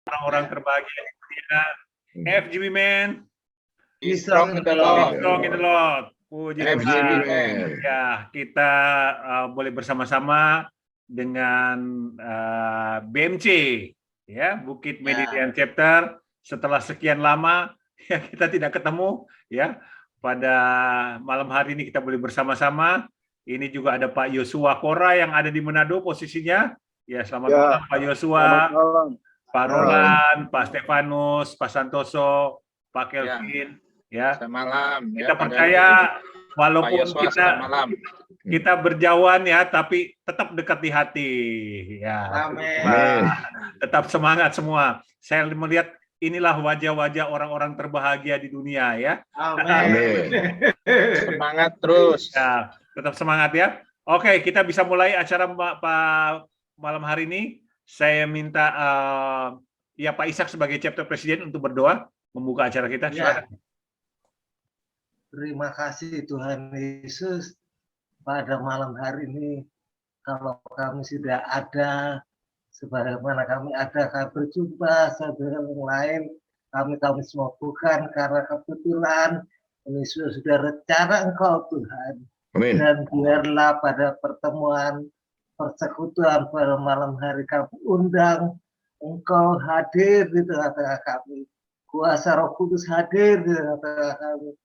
orang-orang terbahagia di dunia. FGB Man. Be strong in the Lord. Strong in the Lord. Puji Tuhan. Ya, kita boleh bersama-sama dengan BMC, ya, Bukit Mediterranean Chapter. Setelah sekian lama, ya, kita tidak ketemu, ya. Pada malam hari ini kita boleh bersama-sama. Ini juga ada Pak Yosua Kora yang ada di Manado posisinya. Ya, selamat malam Pak Yosua, Pak Roland, Pak Stefanus, Pak Santoso, Pak Kelvin. Ya. Selamat malam. Kita percaya walaupun kita berjauhan ya, tapi tetap dekat di hati. Ya. Amin. Tetap semangat semua. Saya melihat inilah wajah-wajah orang-orang terbahagia di dunia ya. Amin. Semangat terus. Ya, tetap semangat ya. Oke, kita bisa mulai acara Pak malam hari ini. Saya minta ya Pak Ishak sebagai chapter presiden untuk berdoa membuka acara kita. Ya. Terima kasih Tuhan Yesus pada malam hari ini. Kalau kami sudah ada, sebagaimana kami ada, kami berjumpa saudara yang lain, kami semua bukan karena kebetulan, ini sudah rencana Engkau Tuhan. Amin. Dan biarlah pada pertemuan persekutuan pada malam hari kami undang Engkau hadir di tengah-tengah kami. Kuasa Roh Kudus hadir di tengah-tengah kami.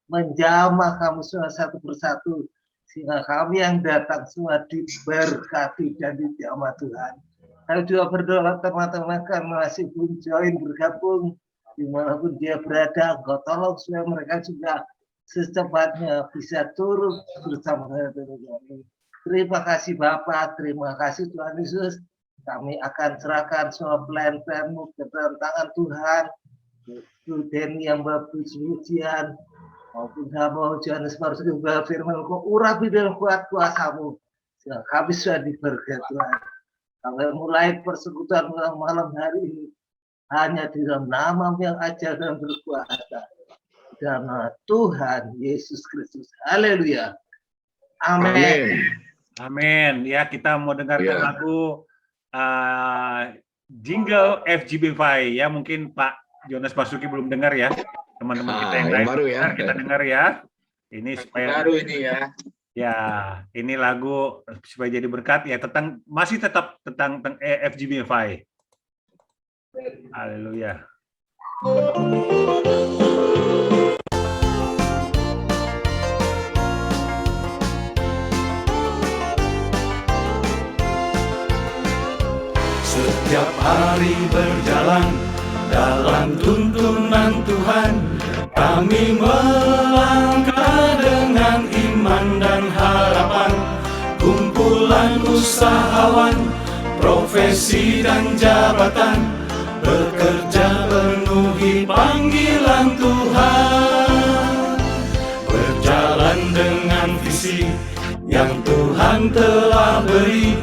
Menjamah kami semua satu persatu. Sehingga kami yang datang semua diberkati dan dijamah Tuhan. Kami juga berdoa teman-teman kami masih belum join bergabung. Dimanapun dia berada, Engkau tolong supaya mereka juga secepatnya bisa turun bersama kami. Terima kasih Bapak, terima kasih Tuhan Yesus. Kami akan serahkan semua plan-planmu ke dalam tangan Tuhan. Tuhan Denny yang berpuji-pujian, maupun hamba Johannes Marus juga firman Kau urapi dengan kuat kuasamu. Sehingga kami sudah diberkati Tuhan. Kami mulai persekutuan malam hari ini hanya di dalam nama yang ajar dan berkuasa. Dalam nama Tuhan Yesus Kristus. Haleluya. Amin. Amin. Ya, kita mau dengarkan lagu jingle FGB5 ya. Mungkin Pak Jonas Basuki belum dengar ya. Teman-teman kita yang lain baru ya. Kita dengar ya. Ini supaya baru ini ya. Ya, ini lagu supaya jadi berkat ya, masih tetap tentang FGB5. Haleluya. Setiap hari berjalan dalam tuntunan Tuhan, kami melangkah dengan iman dan harapan. Kumpulan usahawan, profesi dan jabatan, bekerja penuhi panggilan Tuhan. Berjalan dengan visi yang Tuhan telah beri,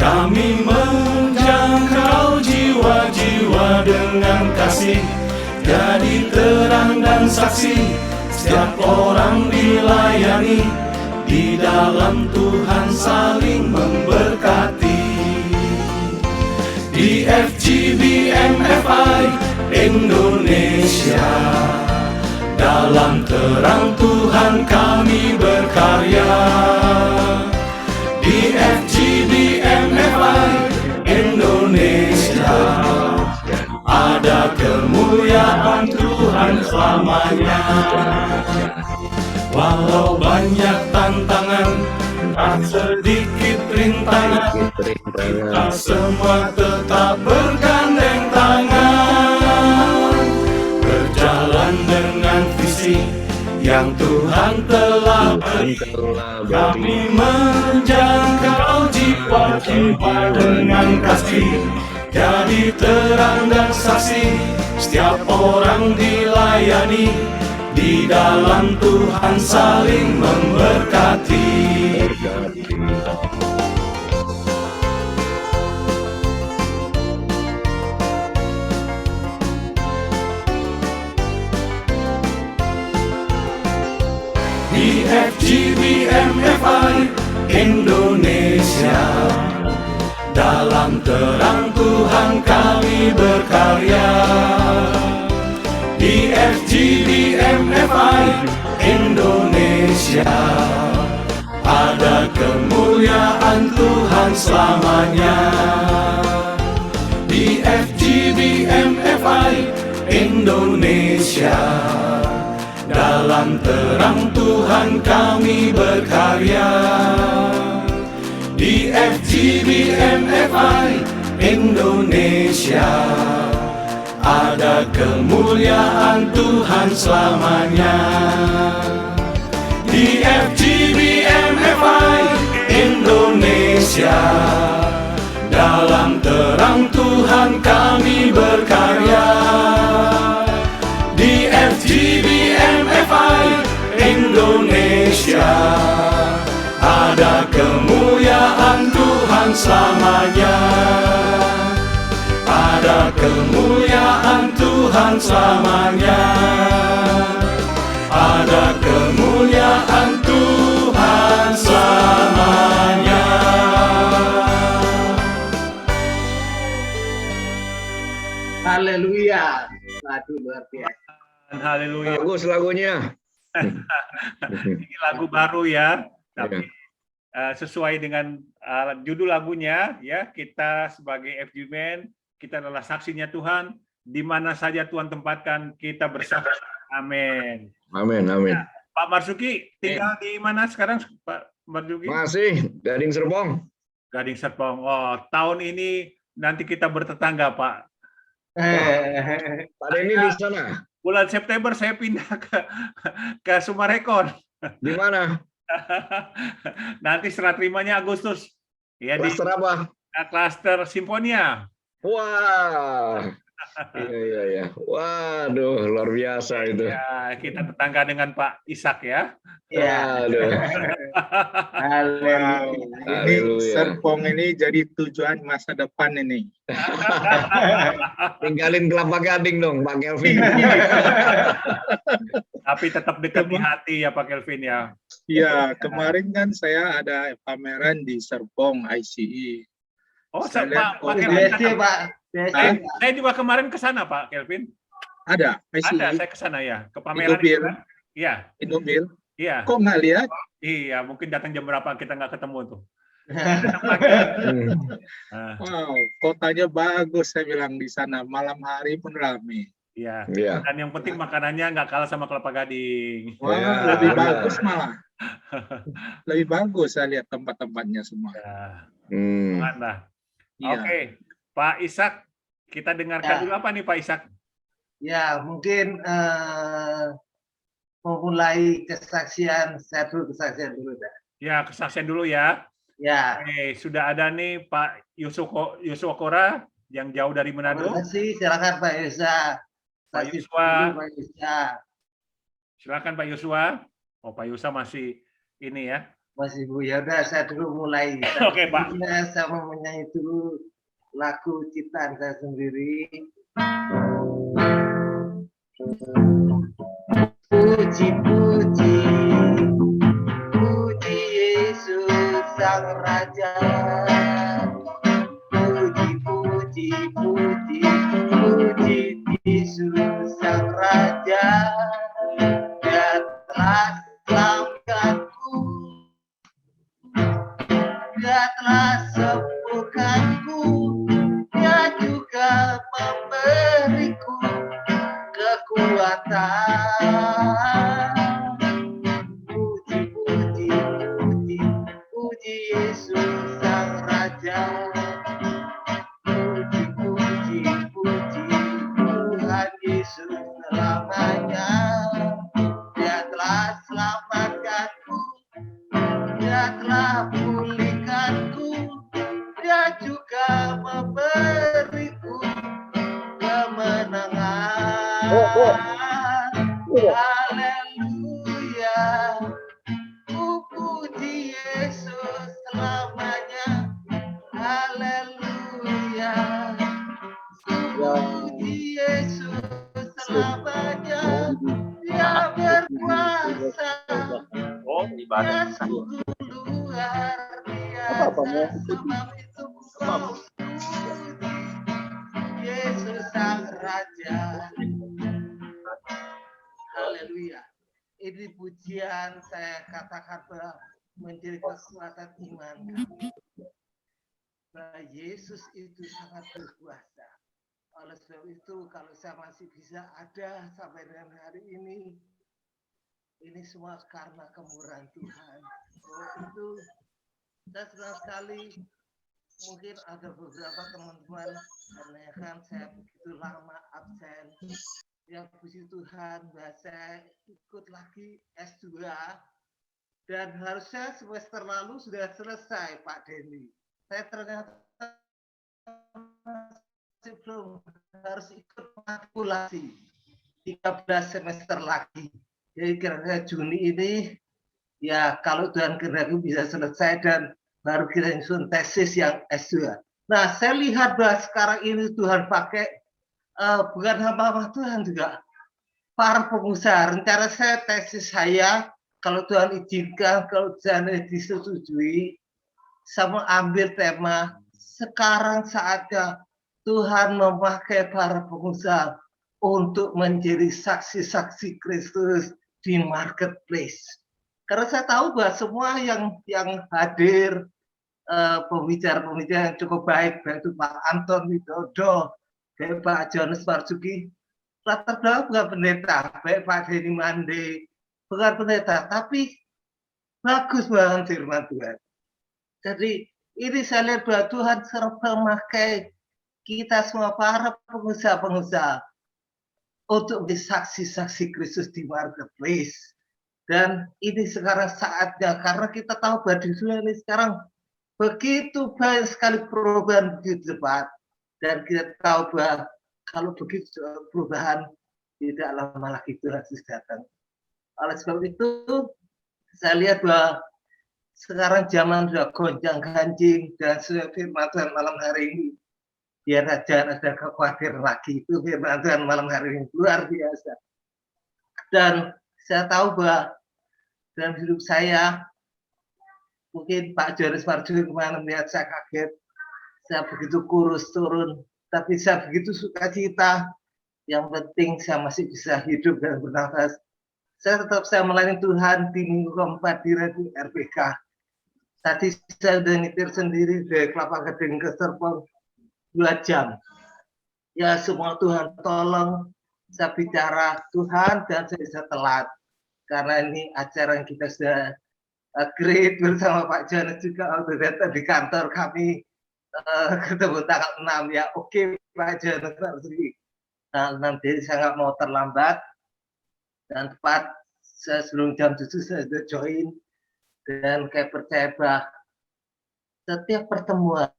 kami menjangkau jiwa-jiwa dengan kasih, jadi terang dan saksi, setiap orang dilayani, di dalam Tuhan saling memberkati. Di FGB MFI Indonesia, dalam terang Tuhan kami berkarya. Di FGB MFI Indonesia, ada kemuliaan Tuhan selamanya. Walau banyak tantangan, tak sedikit rintangan, kita semua tetap bergandeng tangan. Berjalan dengan visi yang Tuhan telah beri, kami menjangkau jiwa-jiwa dengan kasih, jadi terang dan saksi, setiap orang dilayani, di dalam Tuhan saling memberkati. Di FGB MFI Indonesia, dalam terang Tuhan kami berkarya. Di FGBMFI Indonesia ada kemuliaan Tuhan selamanya. Di FGBMFI Indonesia dalam terang Tuhan kami berkarya. Di FGBMFI Indonesia ada kemuliaan Tuhan selamanya. Di FGBMFI Indonesia dalam terang Tuhan kami berkarya. Di FGBMFI Indonesia ada kemuliaan Tuhan selamanya. Ada kemuliaan Tuhan selamanya. Ada kemuliaan Tuhan selamanya. Haleluya. Aduh, luar biasa. Haleluya. Bagus lagunya. Ini lagu baru ya, tapi sesuai dengan judul lagunya ya, kita sebagai FG Men, kita adalah saksinya Tuhan, di mana saja Tuhan tempatkan kita bersaksi. Amin. Amin, amin. Ya, Pak Marsuki tinggal di mana sekarang, Pak Marsuki? Masih Gading Serpong. Gading Serpong. Oh, tahun ini nanti kita bertetangga, Pak. Pada ini di sana. Bulan September saya pindah ke Sumarekon. Di mana? Nanti serah terimanya Agustus. Ya, Klaster apa? Klaster Simfonia. Wah. Iya. Waduh, luar biasa itu. Ya, kita tetangga dengan Pak Ishak ya. Ya. Aduh. Haleluya. Haleluya. Ini Serpong ini jadi tujuan masa depan ini. Tinggalin Kelapa Gading dong, Pak Kelvin. Tapi tetap dekat di hati ya Pak Kelvin ya. Iya, kemarin kan saya ada pameran di Serpong ICE. Oh, Saya lihat Pak Kelvin. BSC, Pak. BSC. Saya juga kemarin ke sana Pak Kelvin. Ada ICE. Ada, saya ke sana ya. Ke pameran Indobil. itu kan? Iya, Indobil. iya. Kok nggak lihat? Iya, mungkin datang jam berapa kita nggak ketemu tuh. Nah, Wow, kotanya bagus saya bilang di sana. Malam hari pun ramai. iya. Iya. Dan yang penting makanannya nggak kalah sama Kelapa Gading. Wah, Ya, lebih benar. bagus malah. Lebih bagus saya lihat tempat-tempatnya semua. Ya, Hmm. mana? Iya. Oke, Pak Ishak, kita dengarkan Ya. dulu apa nih Pak Ishak? Ya, mungkin memulai kesaksian, saya dulu kesaksian dulu. Dah. Ya, kesaksian dulu ya. Ya, Oke, sudah ada nih Pak Yusuf Kora yang jauh dari Manado. terima kasih. Silakan Pak Yusa. Pak Saksi Yuswa. dulu, Pak Yusa. Silakan Pak Yuswa. Oh, Pak Yuswa masih ini ya. Masih Bu, ya udah saya dulu mulai. Oke, Pak. Saya mau menyanyi dulu lagu ciptaan saya sendiri. Puji-puji, puji Yesus Sang Raja. Puji-puji, puji, puji Yesus Sang Raja. Dia telah selamatkanku, Dia telah sembuhkanku, Dia juga memberiku kekuatan. Puji, puji, puji, puji Yesus Sang Raja. Puji, puji, puji Tuhan Yesus selamanya. Dia telah selamatkanku, Dia telah pulihkanku, Dia juga memberiku kemenangan. Haleluya, puji Yesus selamanya. Haleluya, puji Yesus selamanya. Dia berkuasa, Oh, Dia sungguh luar biasa. Sebab itu kau Raja. Haleluya. Ini pujian saya katakan bahwa menjadi kekuatan iman kami. Bahwa Yesus itu sangat berkuasa. Oleh sebab itu, kalau saya masih bisa ada sampai dengan hari ini semua karena kemurahan Tuhan. Oh, itu saya senang sekali. Mungkin ada beberapa teman-teman menanyakan saya begitu lama absen. Ya puji Tuhan, saya ikut lagi S2 dan harusnya semester lalu sudah selesai Pak Denny. Saya ternyata belum, harus ikut matrikulasi 13 semester lagi. Jadi kira-kira Juni ini ya kalau Tuhan kehendaki bisa selesai dan baru kita nyusun tesis yang S2. Nah, saya lihat bahwa sekarang ini Tuhan pakai bukan hamba Tuhan juga para pengusaha. Rencana saya tesis saya kalau Tuhan izinkan, kalau Tuhan disetujui, saya mau ambil tema sekarang saatnya Tuhan memakai para pengusaha untuk menjadi saksi-saksi Kristus di marketplace. Karena saya tahu bahwa semua yang hadir pembicara-pembicara yang cukup baik, baik itu Pak Anton Widodo, baik Pak Johannes Marzuki, latar belakang bukan pendeta, baik Pak Denny Mande, bukan pendeta, tapi bagus banget firman Tuhan. Jadi ini saya lihat bahwa Tuhan serba memakai kita semua para pengusaha-pengusaha untuk menjadi saksi-saksi Kristus di marketplace. Dan ini sekarang saatnya, karena kita tahu bahwa di dunia ini sekarang begitu banyak sekali perubahan begitu cepat. Dan kita tahu bahwa kalau begitu perubahan tidak lama lagi Tuhan Yesus datang. Oleh sebab itu, saya lihat bahwa sekarang zaman sudah gonjang-ganjing dan sudah firman Tuhan malam hari ini. Biar jangan ada kekhawatiran lagi, itu firman Tuhan malam hari ini luar biasa. Dan saya tahu bahwa dalam hidup saya, mungkin Pak Johannes Marzuki kemarin melihat saya kaget, saya begitu kurus turun, tapi saya begitu sukacita. Yang penting saya masih bisa hidup dan bernafas. Saya melayani Tuhan di minggu keempat di Radio RPK. Tadi saya sudah nyetir sendiri dari Kelapa Gading ke Serpong 2 jam. Ya semua Tuhan tolong saya bicara Tuhan dan saya bisa telat. Karena ini acara yang kita sudah great bersama Pak Johannes juga waktu datang di kantor kami ketemu tanggal 6 ya. Oke Pak Johannes tanggal 6, jadi saya nggak mau terlambat. Dan tepat saya sebelum jam 7 saya sudah join. Dan kayak percaya bahwa setiap pertemuan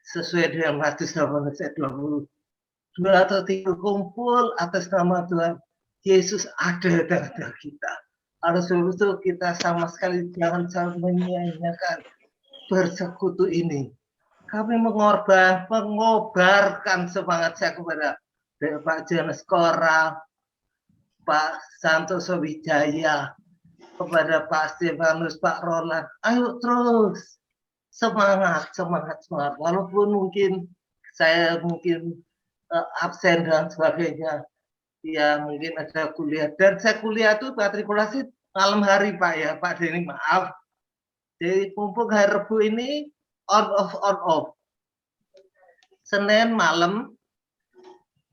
sesuai dengan Matius 20, 2 atau 3 kumpul atas nama Tuhan Yesus ada di antara kita. Oleh sebab itu kita sama sekali jangan sampai menyia-nyiakan bersekutu ini. Kami mengobarkan semangat saya kepada Pak Johannes Kora, Pak Santoso Wijaya, kepada Pak Stefanus, Pak Roland, ayo terus semangat. Walaupun mungkin saya absen dan sebagainya, ya mungkin ada kuliah. Dan saya kuliah itu matrikulasi malam hari Pak ya, Pak Denny maaf. Jadi mumpung hari Rabu ini on off. Senin malam,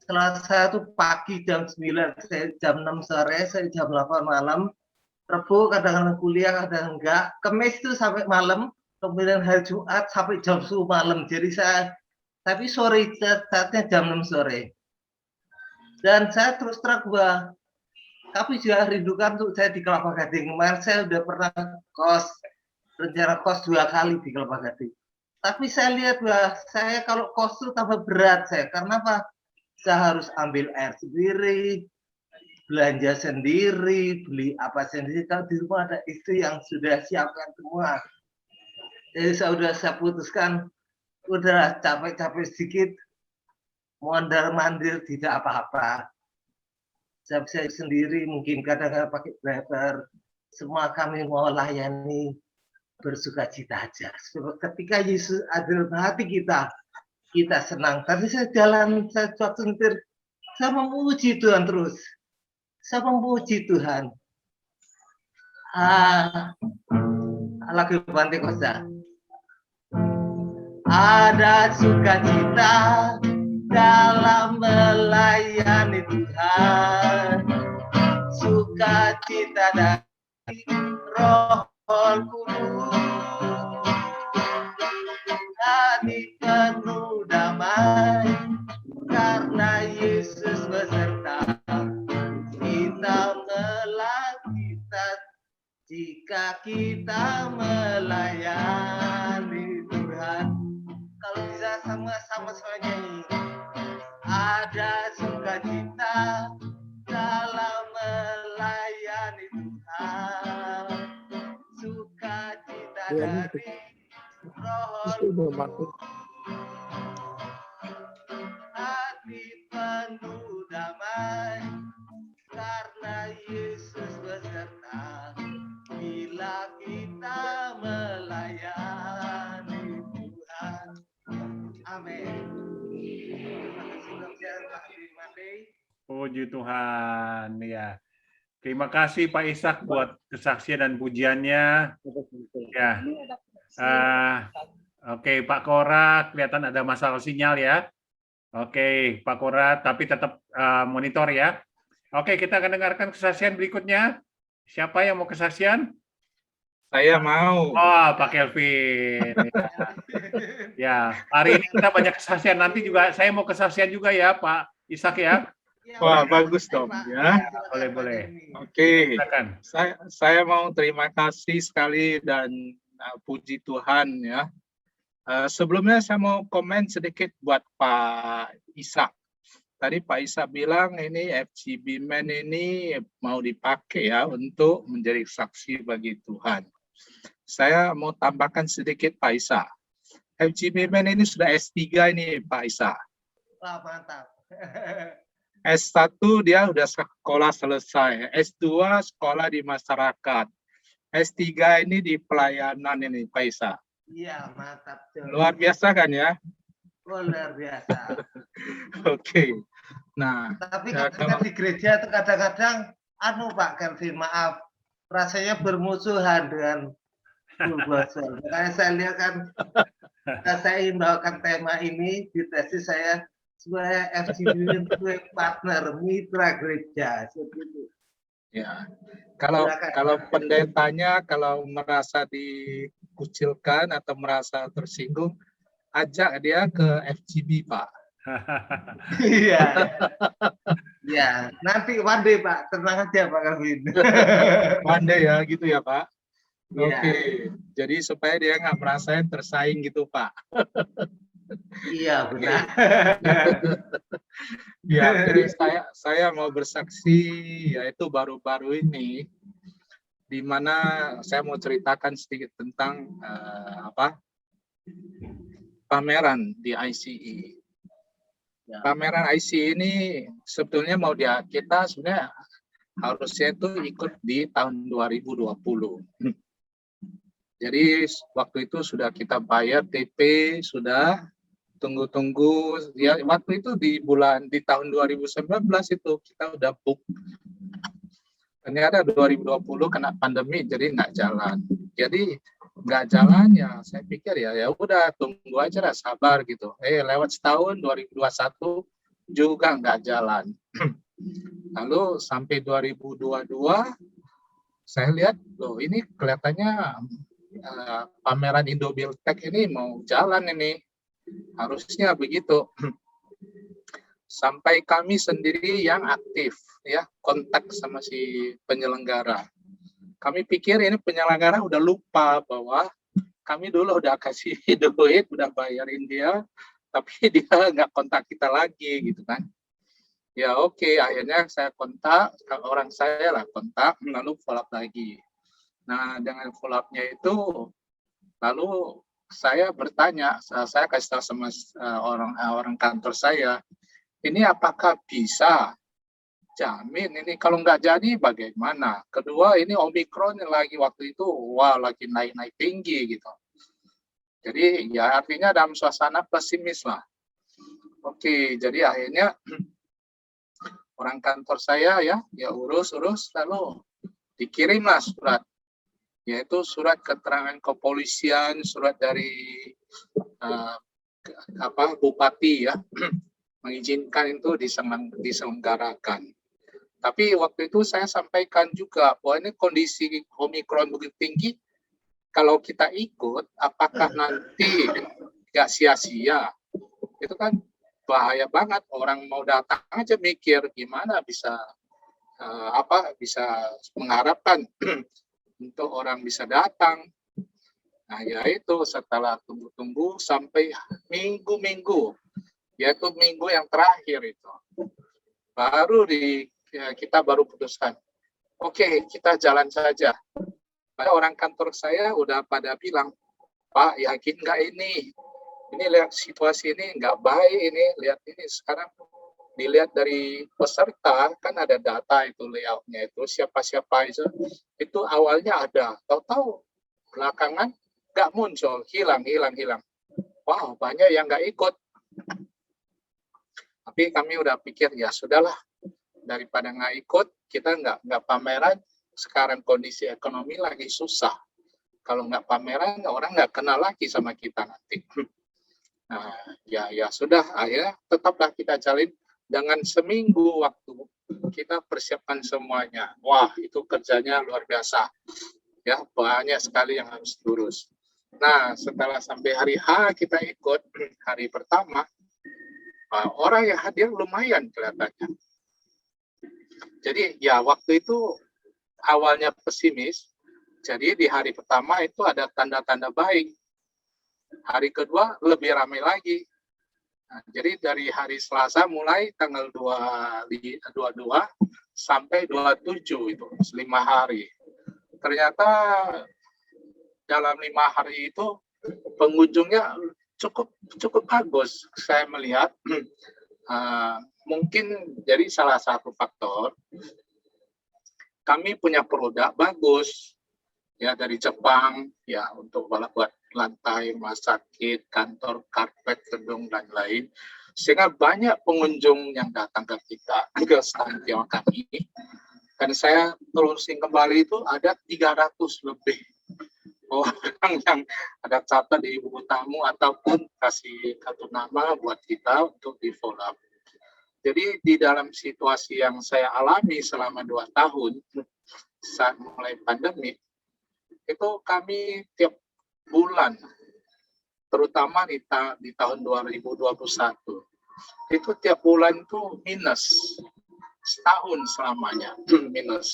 Selasa itu pagi jam 9, saya jam 6 sore, saya jam 8 malam. Rabu kadang-kadang kuliah, kadang enggak. Kamis itu sampai malam, kemudian hari Jumat sampai jam 10 malam. Jadi tapi sore saatnya jam 6 sore. Dan saya terus terang bahwa kami juga rindukan untuk saya di Kelapa Gading. Kemarin saya sudah pernah rencana kos 2 kali di Kelapa Gading. Tapi saya lihat bahwa saya kalau kos itu tambah berat saya. Karena apa? Saya harus ambil air sendiri, belanja sendiri, beli apa sendiri. Kalau di rumah ada istri yang sudah siapkan semua. Jadi saya putuskan, udah capek-capek sedikit, mondar-mandir tidak apa-apa. Saya bisa sendiri, mungkin kadang-kadang pakai driver. Semua kami mau layani bersukacita aja. Sebab ketika Yesus ada dalam hati kita, kita senang. Tadi saya jalan, saya waktu nyetir, saya memuji Tuhan terus. Saya memuji Tuhan. Lagu Pantekosta. Ada sukacita dalam melayani Tuhan, sukacita dari Roh Kudus, hati penuh damai karena Yesus beserta kita jika kita melayani Tuhan. Kalau bisa sama-sama nyanyi. Ada sukacita dalam melayani Tuhan, sukacita dari Roh Kudus, hati penuh damai karena Yesus beserta bila kita melayani Tuhan. Amin. Puji Tuhan, ya. Terima kasih Pak Ishak buat kesaksian dan pujiannya. Ya. Oke, Pak Kora, kelihatan ada masalah sinyal ya. Oke, Pak Kora, tapi tetap monitor ya. Oke, kita akan dengarkan kesaksian berikutnya. Siapa yang mau kesaksian? Saya mau. Oh, Pak Kelvin. Ya, hari ini kita banyak kesaksian. Nanti juga saya mau kesaksian juga ya, Pak Ishak ya. Wah, bagus dong ya. Boleh. Oke. Silakan. Saya mau terima kasih sekali dan puji Tuhan ya. Sebelumnya saya mau komen sedikit buat Pak Ishak. Tadi Pak Ishak bilang ini FGB Men ini mau dipakai ya untuk menjadi saksi bagi Tuhan. Saya mau tambahkan sedikit Pak Ishak. FGB Men ini sudah S3 ini Pak Ishak. Wah, mantap. S1 dia udah sekolah selesai, S2 sekolah di masyarakat, S3 ini di pelayanan ini Pak Ishak. Iya, mantap. Luar biasa kan ya? Luar biasa. Oke. Nah, tapi ya, kadang di gereja itu kadang-kadang Pak Kelvin, maaf, rasanya bermusuhan dengan Bulbosol. Makanya saya lihat kan, saya membawakan tema ini di tesis saya sebagai FGB sebagai partner mitra gereja seperti itu. Ya, kalau pendetanya kalau merasa dikucilkan atau merasa tersinggung, ajak dia ke FGB Pak. Iya. Ya, nanti one day Pak, tenang aja Pak Kelvin. One day ya, gitu ya Pak. Ya. Oke, jadi supaya dia nggak merasain tersaing gitu Pak. Iya benar. Ya, jadi saya mau bersaksi yaitu baru-baru ini, di mana saya mau ceritakan sedikit tentang pameran di ICE. Pameran ICE ini sebetulnya kita sebenarnya harusnya itu ikut di tahun 2020. Jadi waktu itu sudah kita bayar TP, sudah tunggu-tunggu ya, waktu itu di tahun 2019 itu kita udah book. Ternyata 2020 kena pandemi jadi nggak jalan. Jadi nggak jalan ya, saya pikir ya udah tunggu aja lah, sabar gitu. Lewat setahun 2021 juga nggak jalan. Lalu sampai 2022 saya lihat loh, ini kelihatannya pameran Indobuildtech ini mau jalan ini. Harusnya begitu. Sampai kami sendiri yang aktif ya, kontak sama si penyelenggara. Kami pikir ini penyelenggara udah lupa bahwa kami dulu udah kasih duit, udah bayarin dia, tapi dia nggak kontak kita lagi gitu kan. Ya oke, akhirnya saya kontak, orang saya lah kontak, lalu follow up lagi. Nah dengan follow up-nya itu, lalu saya bertanya, saya kasih tahu sama orang kantor saya, ini apakah bisa jamin ini, kalau nggak jadi bagaimana? Kedua, ini Omikron lagi waktu itu, lagi naik-naik tinggi gitu. Jadi ya artinya dalam suasana pesimis lah. Oke, jadi akhirnya orang kantor saya ya urus lalu dikirimlah surat, yaitu surat keterangan kepolisian, surat dari bupati ya mengizinkan itu diselenggarakan. Tapi waktu itu saya sampaikan juga bahwa ini kondisi Omikron begitu tinggi, kalau kita ikut apakah nanti nggak sia-sia? Itu kan bahaya banget, orang mau datang aja mikir gimana bisa bisa mengharapkan untuk orang bisa datang. Nah, yaitu setelah tunggu-tunggu sampai minggu-minggu, yaitu minggu yang terakhir itu, baru kita baru putuskan, oke, kita jalan saja. Pada orang kantor saya udah pada bilang, Pak, yakin nggak ini? Ini lihat situasi ini nggak baik ini, lihat ini sekarang dilihat dari peserta kan ada data itu layoutnya itu siapa-siapa itu awalnya ada, tahu-tahu belakangan nggak muncul, hilang. Wow, banyak yang nggak ikut. Tapi kami udah pikir ya sudahlah, daripada nggak ikut, kita nggak pameran. Sekarang kondisi ekonomi lagi susah. Kalau nggak pameran, orang nggak kenal lagi sama kita nanti. Nah, ya sudah, akhirnya tetaplah kita jalin dengan seminggu waktu kita persiapkan semuanya. Wah, itu kerjanya luar biasa. Ya, banyak sekali yang harus diurus. Nah, setelah sampai hari H kita ikut, hari pertama, orang yang hadir lumayan kelihatannya. Jadi ya waktu itu awalnya pesimis, jadi di hari pertama itu ada tanda-tanda baik. Hari kedua lebih ramai lagi. Nah, jadi dari hari Selasa mulai tanggal 22 sampai 27 itu 5 hari. Ternyata dalam 5 hari itu pengunjungnya cukup bagus. Saya melihat mungkin jadi salah satu faktor kami punya produk bagus ya dari Jepang ya untuk buat lantai, rumah sakit, kantor, karpet, gedung dan lain, sehingga banyak pengunjung yang datang ke kita ke stand kami. Dan saya telusurin kembali itu ada 300 lebih orang yang ada catat di buku tamu ataupun kasih kartu nama buat kita untuk di follow up. Jadi di dalam situasi yang saya alami selama 2 tahun saat mulai pandemi, itu kami tiap bulan, terutama di tahun 2021, itu tiap bulan itu minus, setahun selamanya minus.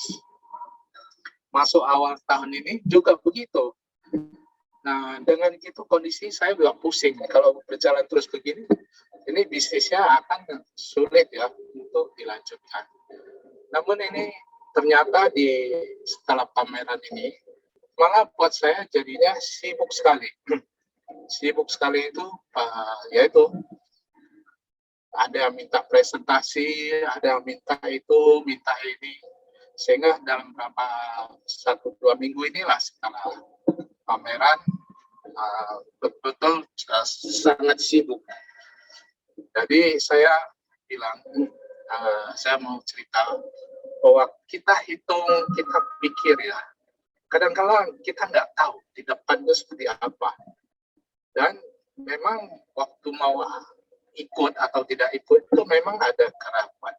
Masuk awal tahun ini juga begitu. Nah, dengan itu kondisi saya juga pusing. Kalau berjalan terus begini, ini bisnisnya akan sulit ya untuk dilanjutkan. Namun ini ternyata setelah pameran ini, malah buat saya jadinya sibuk sekali. Sibuk sekali itu, yaitu ada yang minta presentasi, ada yang minta itu, minta ini. Sehingga dalam beberapa 1-2 minggu inilah setelah pameran, betul-betul sangat sibuk. Jadi saya bilang, saya mau cerita bahwa kita hitung, kita pikir ya, kadang-kadang kita nggak tahu di depannya seperti apa. Dan memang waktu mau ikut atau tidak ikut itu memang ada keraguan.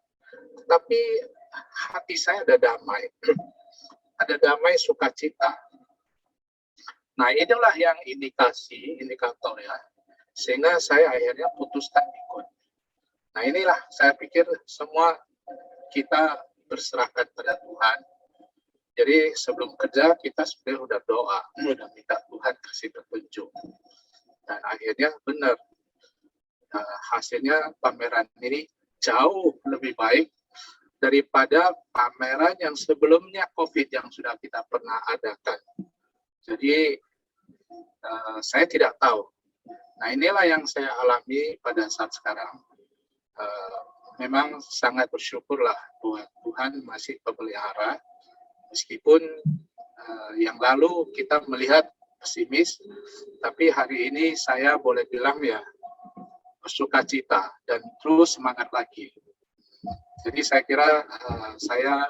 Tapi hati saya ada damai. Ada damai sukacita. Nah, inilah yang indikator ya. Sehingga saya akhirnya putuskan ikut. Nah, inilah saya pikir semua kita berserahkan pada Tuhan. Jadi sebelum kerja kita sebenarnya udah doa, udah minta Tuhan kasih petunjuk. Dan akhirnya benar, hasilnya pameran ini jauh lebih baik daripada pameran yang sebelumnya COVID yang sudah kita pernah adakan. Jadi saya tidak tahu. Nah, inilah yang saya alami pada saat sekarang. Memang sangat bersyukurlah bahwa Tuhan masih memelihara, meskipun yang lalu kita melihat pesimis, tapi hari ini saya boleh bilang ya bersukacita dan terus semangat lagi. Jadi saya kira saya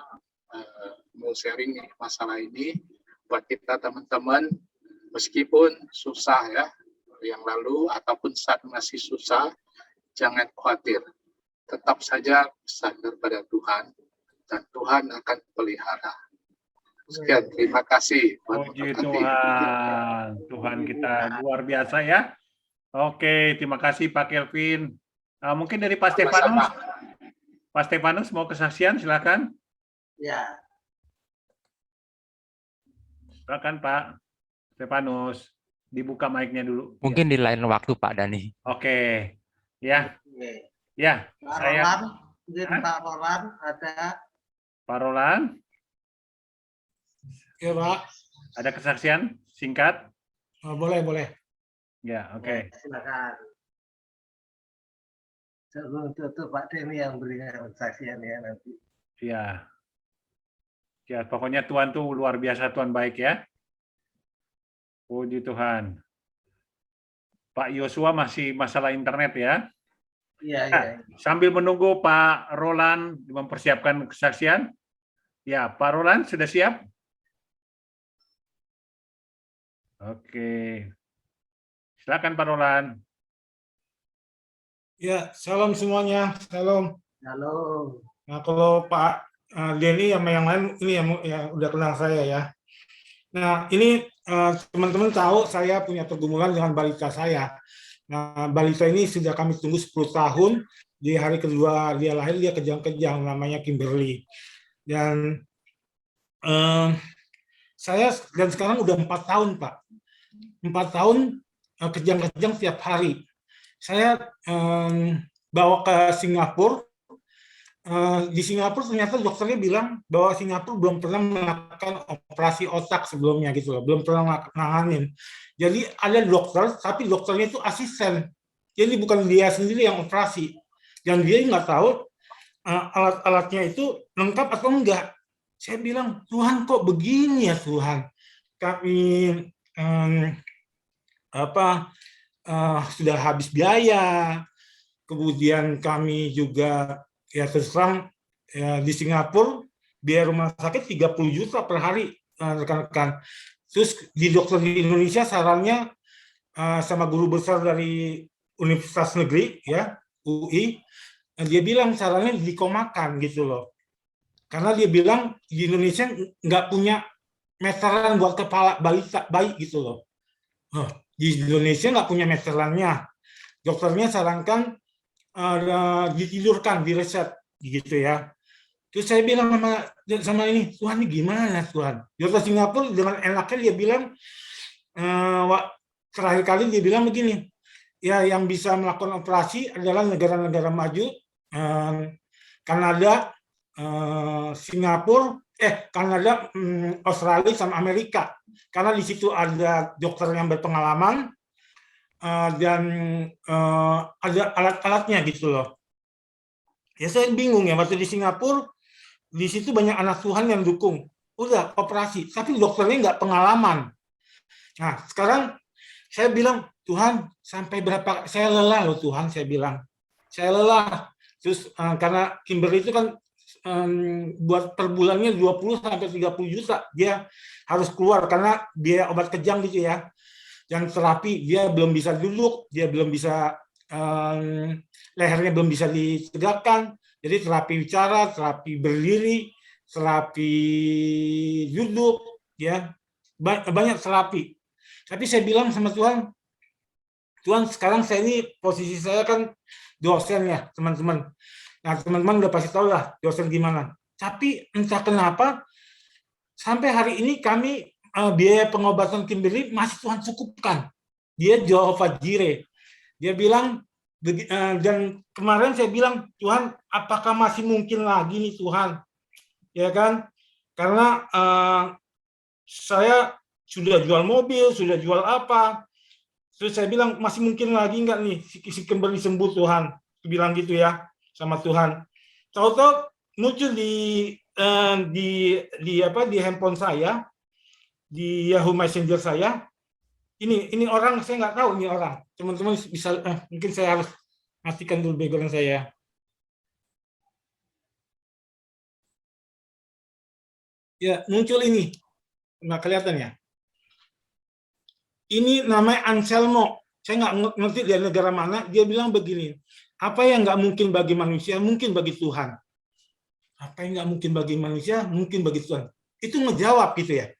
mau sharing masalah ini buat kita teman-teman, meskipun susah ya yang lalu ataupun saat masih susah, jangan khawatir, tetap saja bersandar pada Tuhan dan Tuhan akan pelihara. Sekian, terima kasih. Puji Tuhan, Tuhan kita luar biasa ya. Oke, terima kasih Pak Kelvin. Mungkin dari Pak Stefanus. Pak Stefanus mau kesaksian, silakan. Ya, Silakan Pak Stefanus. Dibuka mic-nya dulu. Mungkin di lain waktu Pak Dani. Oke. Ya, oke. ya. Pak Saya Roland, mungkin Pak Roland ada. Pak Roland, Ya Pak, ada kesaksian singkat? boleh. Ya, oke. Silakan. Sebelum tutup Pak Denny yang berikan kesaksian ya nanti. Ya. Ya, pokoknya Tuhan tuh luar biasa, Tuhan baik ya. Puji Tuhan. Pak Yosua masih masalah internet ya. Iya, Nah, iya. sambil menunggu Pak Roland mempersiapkan kesaksian. Ya, Pak Roland sudah siap? Oke. Silakan Pak Roland. Ya, salam semuanya, salam. Halo. Nah, kalau Pak Denny sama yang lain ini yang udah kenal saya ya. Nah, ini teman-teman tahu saya punya pergumulan dengan balita saya. Nah, balita ini sudah kami tunggu 10 tahun. Di hari kedua dia lahir, dia kejang-kejang, namanya Kimberly. Dan saya dan sekarang udah 4 tahun, Pak. 4 tahun kejang-kejang tiap hari. Saya bawa ke Singapura. Di Singapura ternyata dokternya bilang bahwa Singapura belum pernah melakukan operasi otak sebelumnya gitu loh, belum pernah nanganin. Jadi ada dokter, tapi dokternya itu asisten. Jadi bukan dia sendiri yang operasi. Dan dia nggak tahu alat-alatnya itu lengkap atau enggak. Saya bilang, Tuhan kok begini ya Tuhan? Kami sudah habis biaya, kemudian kami juga ya terus terang ya, di Singapura biaya rumah sakit 30 juta per hari rekan-rekan. Terus di dokter di Indonesia sarannya sama guru besar dari Universitas Negeri ya UI, dia bilang sarannya dikomakan gitu loh. Karena dia bilang di Indonesia nggak punya meteran buat kepala balita bayi gitu loh. Di Indonesia nggak punya meterannya. Dokternya sarankan ditidurkan, direset gitu ya. Terus saya bilang sama ini, Tuhan ini gimana Tuhan? Dokter Singapura dengan enaknya dia bilang, terakhir kali dia bilang begini, ya yang bisa melakukan operasi adalah negara-negara maju, Kanada, Singapura, Kanada, Australia sama Amerika, karena di situ ada dokter yang berpengalaman dan ada alat-alatnya gitu loh. Ya saya bingung ya waktu di Singapura, di situ banyak anak Tuhan yang dukung, udah operasi, tapi dokternya nggak pengalaman. Nah sekarang saya bilang Tuhan sampai berapa? Saya lelah loh Tuhan, saya bilang, saya lelah. Terus karena Kimberly itu kan buat per bulannya 20 sampai 30 juta dia harus keluar karena biaya obat kejang gitu ya. Yang terapi dia belum bisa duduk, dia belum bisa lehernya belum bisa ditegakkan. Jadi terapi bicara, terapi berdiri, terapi duduk, ya banyak terapi. Tapi saya bilang sama Tuhan, Tuhan sekarang saya ini posisi saya kan dosen ya teman-teman. Nah teman-teman udah pasti tahu lah dosen gimana. Tapi entah kenapa sampai hari ini kami biaya pengobatan Kimberly masih Tuhan cukupkan. Dia Jehovah Jireh. Dia bilang, dan kemarin saya bilang, Tuhan, apakah masih mungkin lagi nih Tuhan? Ya kan? Karena saya sudah jual mobil, sudah jual apa. Terus saya bilang, masih mungkin lagi nggak nih si Kimberly sembuh Tuhan? Saya bilang gitu ya sama Tuhan. Tahu-tahu muncul di handphone saya, di Yahoo Messenger saya, ini orang saya nggak tahu ini orang, teman-teman bisa mungkin saya harus Matikan dulu background saya. Ya, muncul ini. Nggak kelihatan ya? Ini namanya Anselmo. Saya nggak ngerti dari negara mana. Dia bilang begini, apa yang nggak mungkin bagi manusia, mungkin bagi Tuhan. Apa yang nggak mungkin bagi manusia, mungkin bagi Tuhan. Itu ngejawab gitu ya.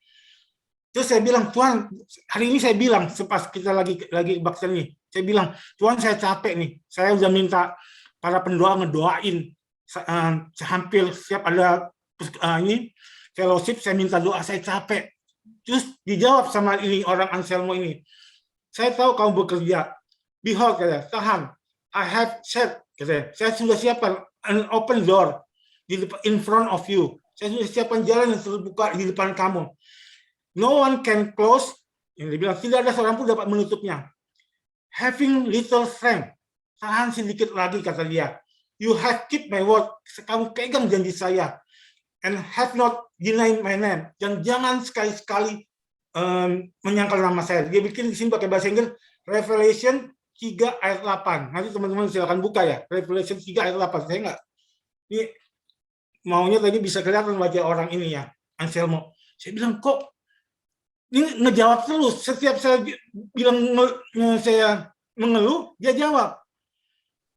Terus saya bilang, Tuhan, hari ini saya bilang, sepas kita lagi baksa nih, saya bilang, Tuhan saya capek nih, saya udah minta para pendoa ngedoain, hampir setiap ada ini fellowship, saya minta doa, saya capek. Terus dijawab sama ini orang Anselmo ini, saya tahu kamu bekerja, behold, katanya, tahan, I have said, katanya, saya sudah siapkan an open door in front of you, saya sudah siapkan jalan yang terbuka di depan kamu. No one can close, yang dibilang tidak ada seorang pun dapat menutupnya. Having little strength, tahan sedikit lagi kata dia. You have keep my word, kamu pegang janji saya. And have not denied my name, dan jangan sekali-sekali menyangkal nama saya. Dia bikin di sini pakai bahasa Inggris, Revelation 3 ayat 8. Nanti teman-teman silakan buka ya, Revelation 3 ayat 8. Saya nggak, ini maunya tadi bisa kelihatan wajah orang ini ya, Anselmo. Saya bilang kok ini ngejawab terus. Setiap saya bilang saya mengeluh, dia jawab.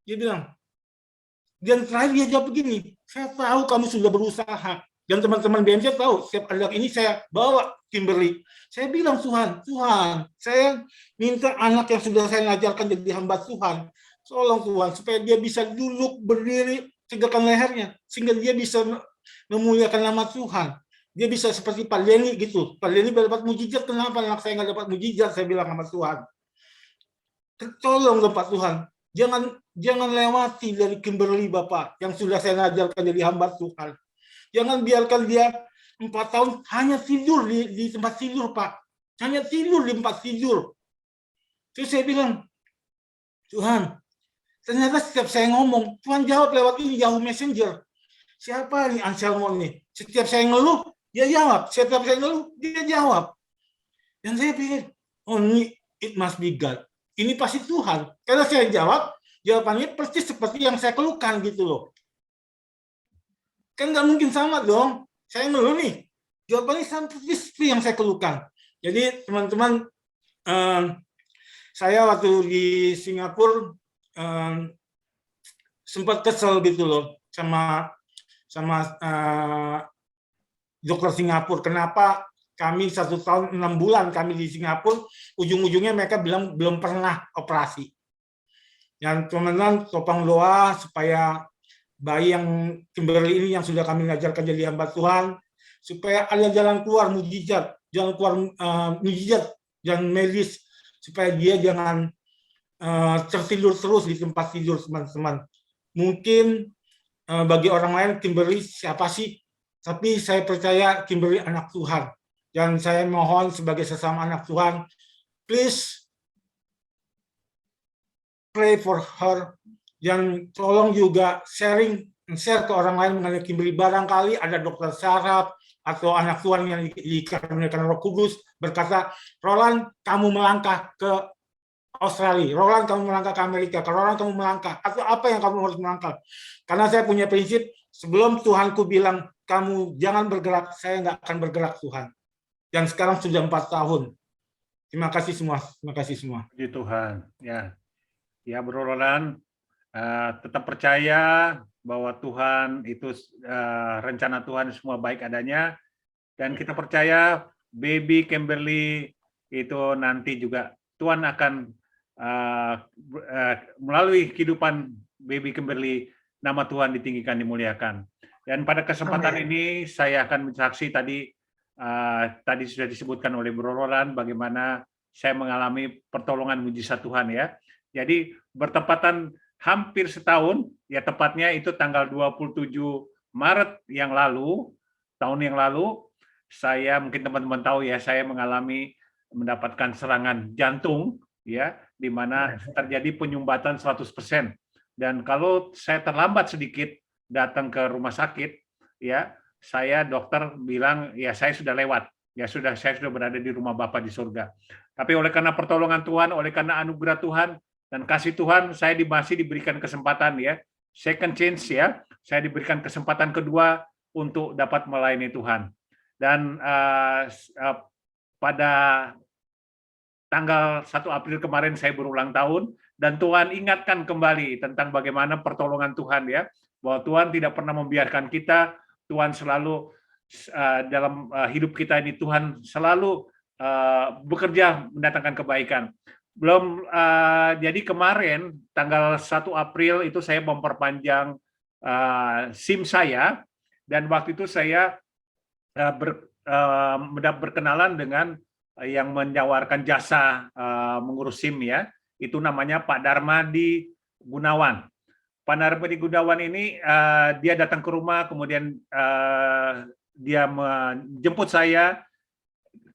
Dia bilang, dan terakhir dia jawab begini, saya tahu kamu sudah berusaha. Dan teman-teman BMC tahu, setiap anak ini saya bawa Kimberly. Saya bilang, Tuhan, saya minta anak yang sudah saya ngajarkan jadi hamba Tuhan. Tolong Tuhan, supaya dia bisa duduk, berdiri, tegakkan lehernya. Sehingga dia bisa memuliakan nama Tuhan. Dia bisa seperti Pak Leni gitu. Pak Leni dapat mujizat, kenapa anak saya nggak dapat mujizat? Saya bilang sama Tuhan. Tolong Pak Tuhan, jangan lewati dari Kimberly Bapak yang sudah saya ngajarkan jadi hamba Tuhan. Jangan biarkan dia 4 tahun hanya tidur di tempat tidur Pak. Hanya tidur di tempat tidur. Terus saya bilang, Tuhan, ternyata setiap saya ngomong, Tuhan jawab lewat ini Yahoo Messenger. Siapa nih Anselmo nih? Setiap saya ngeluh, dia jawab. Setiap saya ngeluh, dia jawab. Dan saya pikir, oh ini it must be God. Ini pasti Tuhan. Karena saya jawab, jawabannya persis seperti yang saya keluhkan gitu loh. Kan nggak mungkin sama dong. Saya ngeluh nih, jawabannya sama persis seperti yang saya keluhkan. Jadi teman-teman, saya waktu di Singapura sempat kesel gitu loh sama dokter Singapura. Kenapa kami 1 tahun 6 bulan kami di Singapura, ujung-ujungnya mereka bilang belum pernah operasi. Dan teman-teman topang doa supaya bayi yang Kimberly ini yang sudah kami ngajarkan jadi hamba Tuhan, supaya ada jalan keluar mujizat, jalan keluar mujizat dan medis, supaya dia jangan tertidur terus di tempat tidur teman-teman. Mungkin bagi orang lain Kimberly siapa sih? Tapi saya percaya Kimberly anak Tuhan. Dan saya mohon sebagai sesama anak Tuhan, please pray for her. Dan tolong juga share ke orang lain mengenai Kimberly. Barangkali ada dokter saraf atau anak Tuhan yang dikaruniakan Roh Kudus berkata, Roland, kamu melangkah ke Australia, Roland kamu melangkah ke Amerika, Roland kamu melangkah, atau apa yang kamu harus melangkah. Karena saya punya prinsip, sebelum Tuhanku bilang, kamu jangan bergerak, saya nggak akan bergerak Tuhan. Dan sekarang sudah 4 tahun. Terima kasih semua. Terima kasih semua. Puji Tuhan. Ya Bro Roland, tetap percaya bahwa Tuhan itu rencana Tuhan semua baik adanya, dan kita percaya baby Kimberly itu nanti juga Tuhan akan melalui kehidupan baby Kimberly, nama Tuhan ditinggikan, dimuliakan. Dan pada kesempatan ini saya akan bersaksi tadi sudah disebutkan oleh Bro Roland bagaimana saya mengalami pertolongan mujizat Tuhan ya. Jadi bertepatan hampir setahun, ya tepatnya itu tanggal 27 Maret yang lalu, tahun yang lalu, saya mungkin teman-teman tahu ya, saya mendapatkan serangan jantung ya, di mana terjadi penyumbatan 100%. Dan kalau saya terlambat sedikit datang ke rumah sakit, ya dokter bilang ya saya sudah lewat, saya sudah berada di rumah Bapa di surga. Tapi oleh karena pertolongan Tuhan, oleh karena anugerah Tuhan, Dan kasih Tuhan, saya masih diberikan kesempatan ya, second chance ya, saya diberikan kesempatan kedua untuk dapat melayani Tuhan. Dan pada tanggal 1 April kemarin saya berulang tahun, dan Tuhan ingatkan kembali tentang bagaimana pertolongan Tuhan ya, bahwa Tuhan tidak pernah membiarkan kita, Tuhan selalu dalam hidup kita ini, Tuhan selalu bekerja mendatangkan kebaikan. Jadi kemarin tanggal 1 April itu saya memperpanjang SIM saya, dan waktu itu saya berkenalan dengan yang menawarkan jasa mengurus SIM ya, itu namanya Pak Darmadi Gunawan. Pak Darmadi Gunawan ini dia datang ke rumah, kemudian dia menjemput saya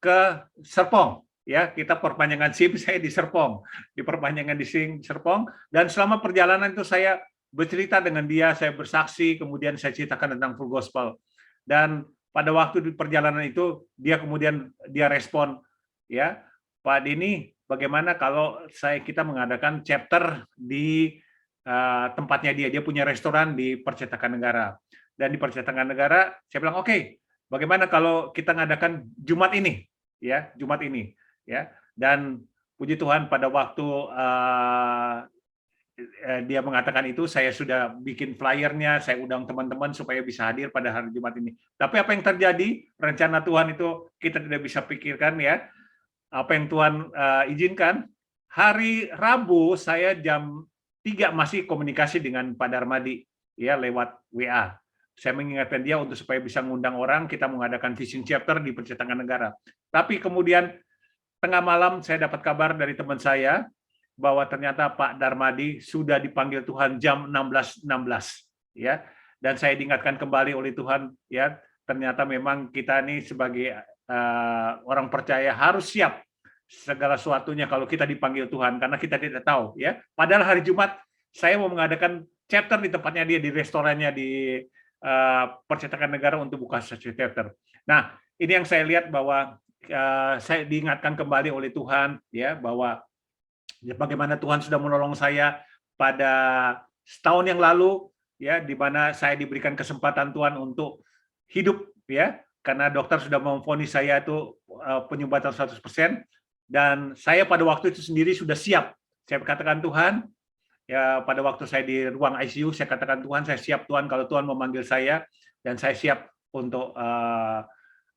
ke Serpong. Ya, kita perpanjangan SIM, saya di Serpong, di perpanjangan di Serpong, dan selama perjalanan itu saya bercerita dengan dia, saya bersaksi, kemudian saya ceritakan tentang full gospel. Dan pada waktu di perjalanan itu dia kemudian respon, ya Pak Denny, bagaimana kalau kita mengadakan chapter di tempatnya dia punya restoran di Percetakan Negara, dan di Percetakan Negara saya bilang oke, bagaimana kalau kita ngadakan Jumat ini, ya Jumat ini. Ya, dan puji Tuhan pada waktu dia mengatakan itu, saya sudah bikin flyernya, saya undang teman-teman supaya bisa hadir pada hari Jumat ini. Tapi apa yang terjadi, rencana Tuhan itu kita tidak bisa pikirkan ya. Apa yang Tuhan izinkan, hari Rabu saya jam 3 masih komunikasi dengan Pak Darmadi ya lewat WA. Saya mengingatkan dia untuk supaya bisa mengundang orang, kita mengadakan vision chapter di Percetakan Negara. Tapi kemudian tengah malam saya dapat kabar dari teman saya bahwa ternyata Pak Darmadi sudah dipanggil Tuhan jam 16.16 ya, dan saya diingatkan kembali oleh Tuhan ya, ternyata memang kita ini sebagai orang percaya harus siap segala sesuatunya kalau kita dipanggil Tuhan, karena kita tidak tahu ya. Padahal hari Jumat saya mau mengadakan chapter di tempatnya dia, di restorannya di Percetakan Negara untuk buka chapter. Nah, ini yang saya lihat bahwa saya diingatkan kembali oleh Tuhan ya, bahwa bagaimana Tuhan sudah menolong saya pada setahun yang lalu ya, di mana saya diberikan kesempatan Tuhan untuk hidup ya, karena dokter sudah memvonis saya itu penyumbatan 100%, dan saya pada waktu itu sendiri sudah siap. Saya katakan Tuhan ya, pada waktu saya di ruang ICU saya katakan Tuhan, saya siap Tuhan kalau Tuhan memanggil saya, dan saya siap untuk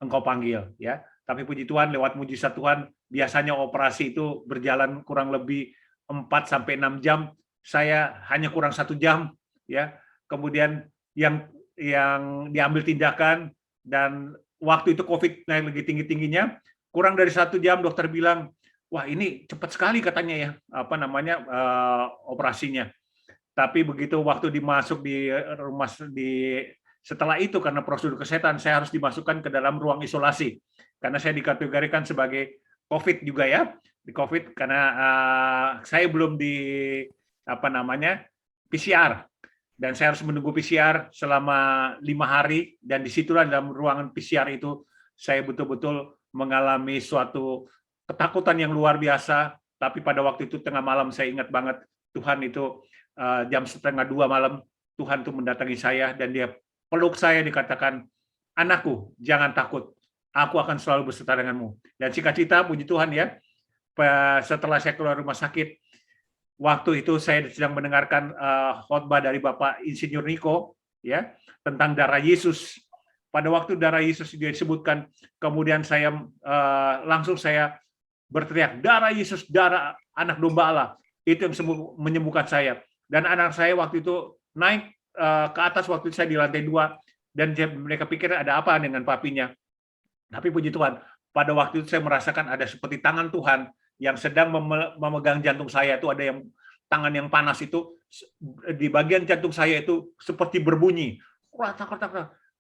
Engkau panggil ya. Tapi puji Tuhan, lewat mujizat Tuhan, biasanya operasi itu berjalan kurang lebih 4-6 jam, saya hanya kurang 1 jam ya. Kemudian yang diambil tindakan, dan waktu itu COVID naik lagi tinggi-tingginya, kurang dari 1 jam dokter bilang, wah ini cepat sekali katanya ya, operasinya. Tapi begitu waktu dimasuk di rumah setelah itu, karena prosedur kesehatan, saya harus dimasukkan ke dalam ruang isolasi. Karena saya dikategorikan sebagai COVID juga ya, di COVID karena saya belum di PCR, dan saya harus menunggu PCR selama 5 hari, dan disitulah dalam ruangan PCR itu saya betul-betul mengalami suatu ketakutan yang luar biasa. Tapi pada waktu itu tengah malam saya ingat banget Tuhan itu jam 1:30 malam Tuhan itu mendatangi saya, dan dia peluk saya, dikatakan, anakku jangan takut. Aku akan selalu beserta denganmu. Dan singkat cerita, puji Tuhan ya, setelah saya keluar rumah sakit, waktu itu saya sedang mendengarkan khotbah dari Bapak Insinyur Niko ya, tentang darah Yesus. Pada waktu darah Yesus dia disebutkan, kemudian saya langsung saya berteriak, darah Yesus, darah anak domba Allah. Itu yang menyembuhkan saya. Dan anak saya waktu itu naik ke atas, waktu itu saya di lantai 2, dan mereka pikir ada apa dengan papinya. Tapi puji Tuhan, pada waktu itu saya merasakan ada seperti tangan Tuhan yang sedang memegang jantung saya. Itu ada yang tangan yang panas itu di bagian jantung saya itu seperti berbunyi.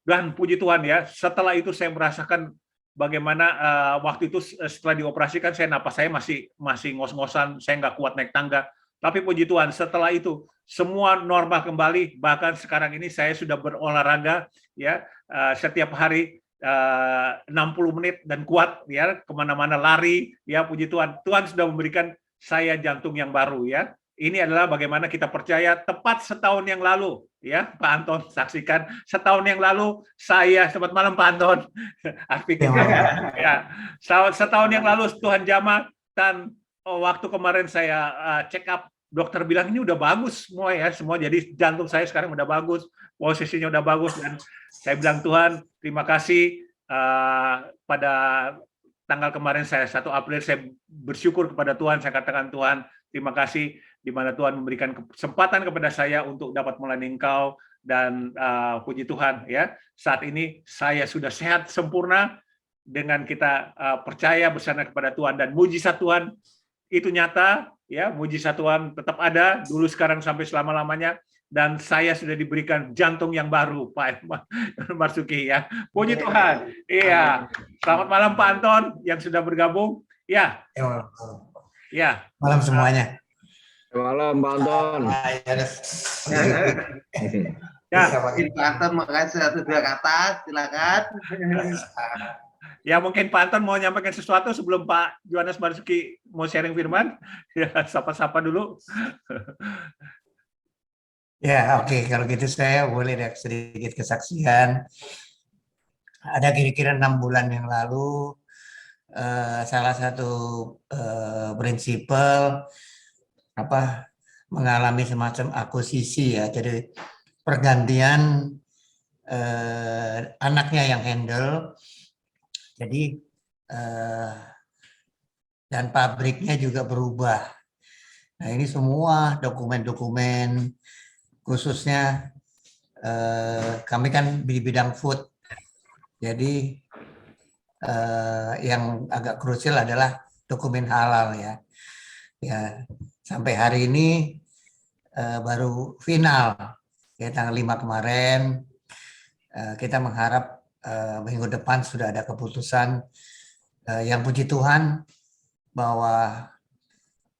Dan puji Tuhan ya, setelah itu saya merasakan bagaimana waktu itu setelah dioperasikan, napas saya masih ngos-ngosan, saya nggak kuat naik tangga. Tapi puji Tuhan, setelah itu semua normal kembali. Bahkan sekarang ini saya sudah berolahraga ya setiap hari 60 menit dan kuat ya, kemana-mana lari ya, puji Tuhan. Tuhan sudah memberikan saya jantung yang baru ya. ini adalah bagaimana kita percaya tepat setahun yang lalu, ya Pak Anton, saksikan setahun yang lalu saya, selamat malam Pak Anton, ya, setahun yang lalu Tuhan jamah, dan waktu kemarin saya check up, dokter bilang ini udah bagus semua ya, semua, jadi jantung saya sekarang udah bagus, posisinya udah bagus, dan saya bilang Tuhan terima kasih. Pada tanggal kemarin saya 1 April saya bersyukur kepada Tuhan, saya katakan Tuhan terima kasih di mana Tuhan memberikan kesempatan kepada saya untuk dapat melayani Engkau, dan puji Tuhan ya, saat ini saya sudah sehat sempurna dengan kita percaya bersandar kepada Tuhan, dan mujizat Tuhan itu nyata ya, mujizat Tuhan tetap ada dulu, sekarang, sampai selama-lamanya, dan saya sudah diberikan jantung yang baru Pak Marsuki ya. Puji Tuhan. Iya. Selamat malam Pak Anton yang sudah bergabung. Ya. Ya. Malam semuanya. Malam Pak Anton. Ya. Pak Anton makasih satu dua kata, silakan. Ya, mungkin Pak Anton mau nyampaikan sesuatu sebelum Pak Yohanes Marsuki mau sharing firman. Ya, sapa-sapa dulu. Ya, oke. Kalau gitu saya boleh ada sedikit kesaksian. Ada kira-kira 6 bulan yang lalu, salah satu prinsipal mengalami semacam akuisisi ya. Jadi pergantian anaknya yang handle. Jadi dan pabriknya juga berubah. Nah, ini semua dokumen-dokumen, khususnya kami kan di bidang food, jadi yang agak krusial adalah dokumen halal ya. Ya, sampai hari ini baru final ya, tanggal 5 kemarin. Kita mengharap minggu depan sudah ada keputusan, yang puji Tuhan bahwa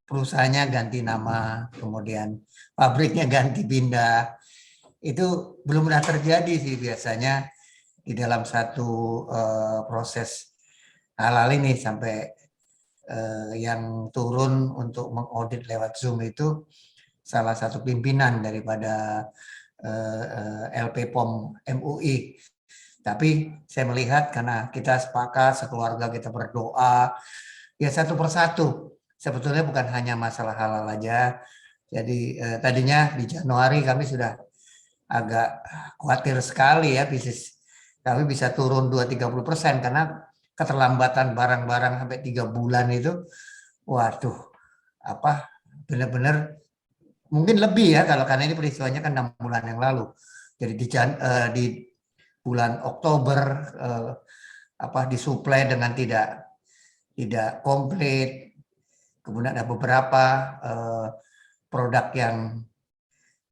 perusahaannya ganti nama, kemudian pabriknya ganti pindah. Itu belum pernah terjadi sih biasanya di dalam satu proses halal ini, sampai yang turun untuk mengaudit lewat Zoom itu salah satu pimpinan daripada LP POM MUI. Tapi saya melihat karena kita sepakat, sekeluarga kita berdoa, ya satu persatu. Sebetulnya bukan hanya masalah halal aja. Jadi tadinya di Januari kami sudah agak khawatir sekali ya, bisnis kami bisa turun 2-30% karena keterlambatan barang-barang sampai 3 bulan itu, waduh, benar-benar mungkin lebih ya, kalau karena ini peristiwanya kan 6 bulan yang lalu. Jadi di bulan Oktober disuplai dengan tidak komplit. Kemudian ada beberapa produk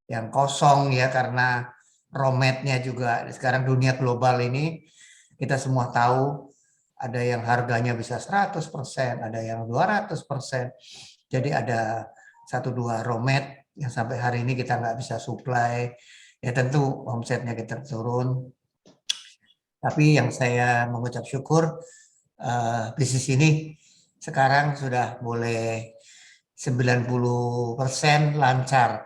yang kosong ya, karena raw mat-nya juga sekarang dunia global ini kita semua tahu ada yang harganya bisa 100%, ada yang 200%. Jadi ada 1-2 raw mat yang sampai hari ini kita nggak bisa supply. Ya tentu omsetnya kita turun. Tapi yang saya mengucap syukur, bisnis ini sekarang sudah boleh 90% lancar.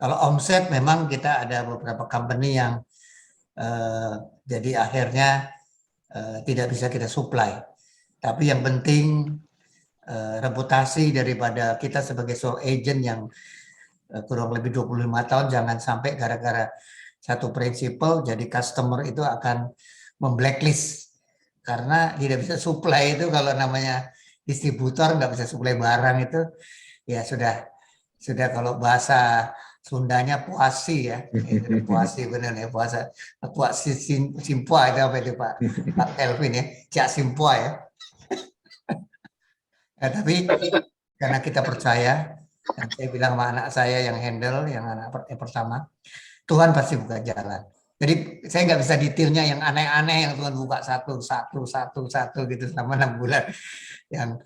Kalau omset memang kita ada beberapa company yang jadi akhirnya tidak bisa kita supply. Tapi yang penting reputasi daripada kita sebagai sole agent yang kurang lebih 25 tahun, jangan sampai gara-gara satu prinsipal jadi customer itu akan memblacklist karena tidak bisa supply. Itu kalau namanya distributor nggak bisa suplai barang itu ya sudah kalau bahasa Sundanya puasi ya, puasi benar ya, puasi simpua itu apa itu Pak Kelvin ya, cak simpua ya. Ya, tapi karena kita percaya, dan saya bilang sama anak saya yang handle, yang anak yang pertama, Tuhan pasti buka jalan. Jadi saya nggak bisa detailnya yang aneh-aneh yang Tuhan buka satu gitu selama 6 bulan. Yang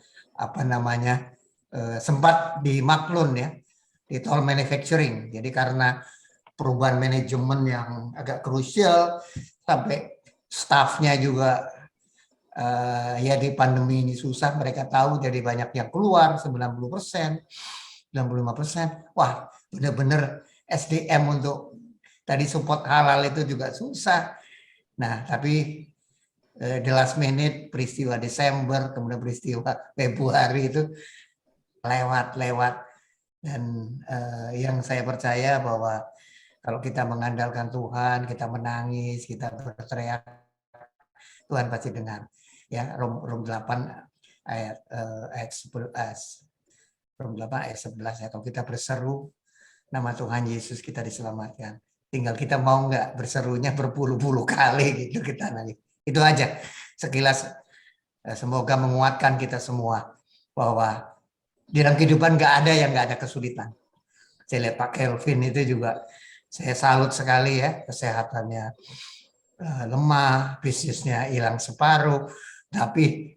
sempat di Maklun ya, di tol manufacturing. Jadi karena perubahan manajemen yang agak krusial, sampai stafnya juga ya di pandemi ini susah, mereka tahu, jadi banyak yang keluar 90%. 95%. Wah, benar-benar SDM untuk tadi support halal itu juga susah. Nah, tapi the last minute, peristiwa Desember, kemudian peristiwa Februari itu lewat. Dan yang saya percaya bahwa kalau kita mengandalkan Tuhan, kita menangis, kita berteriak, Tuhan pasti dengar. Ya, Rom 8 ayat 11. Rom 8 ayat 11 ya, kalau kita berseru nama Tuhan Yesus kita diselamatkan. Tinggal kita mau nggak berserunya berpuluh-puluh kali gitu kita nangis. Itu aja sekilas, semoga menguatkan kita semua bahwa di dalam kehidupan nggak ada yang nggak ada kesulitan. Saya lihat Pak Kelvin itu juga saya salut sekali ya, kesehatannya lemah, bisnisnya hilang separuh, tapi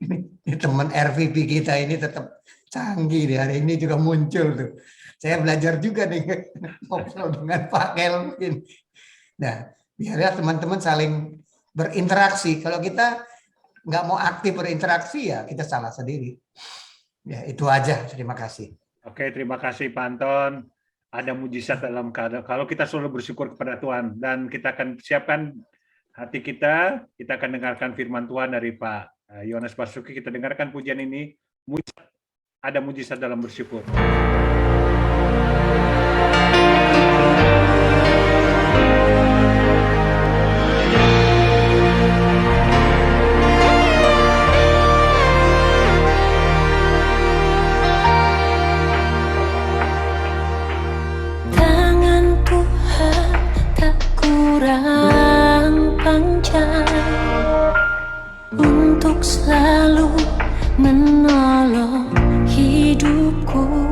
teman RVP kita ini tetap canggih di hari ini juga muncul tuh. Saya belajar juga nih ngobrol dengan Pak Kelvin. Nah, biarlah teman-teman saling berinteraksi. Kalau kita nggak mau aktif berinteraksi ya kita salah sendiri. Ya itu aja. Terima kasih. Oke, terima kasih Pak Anton. Ada mujizat dalam keadaan. Kalau kita selalu bersyukur kepada Tuhan dan kita akan siapkan hati kita akan dengarkan firman Tuhan dari Pak Yohanes Basuki. Kita dengarkan pujian ini. Ada mujizat dalam bersyukur. Tangan Tuhan tak kurang panjang untuk selalu menolong hidupku.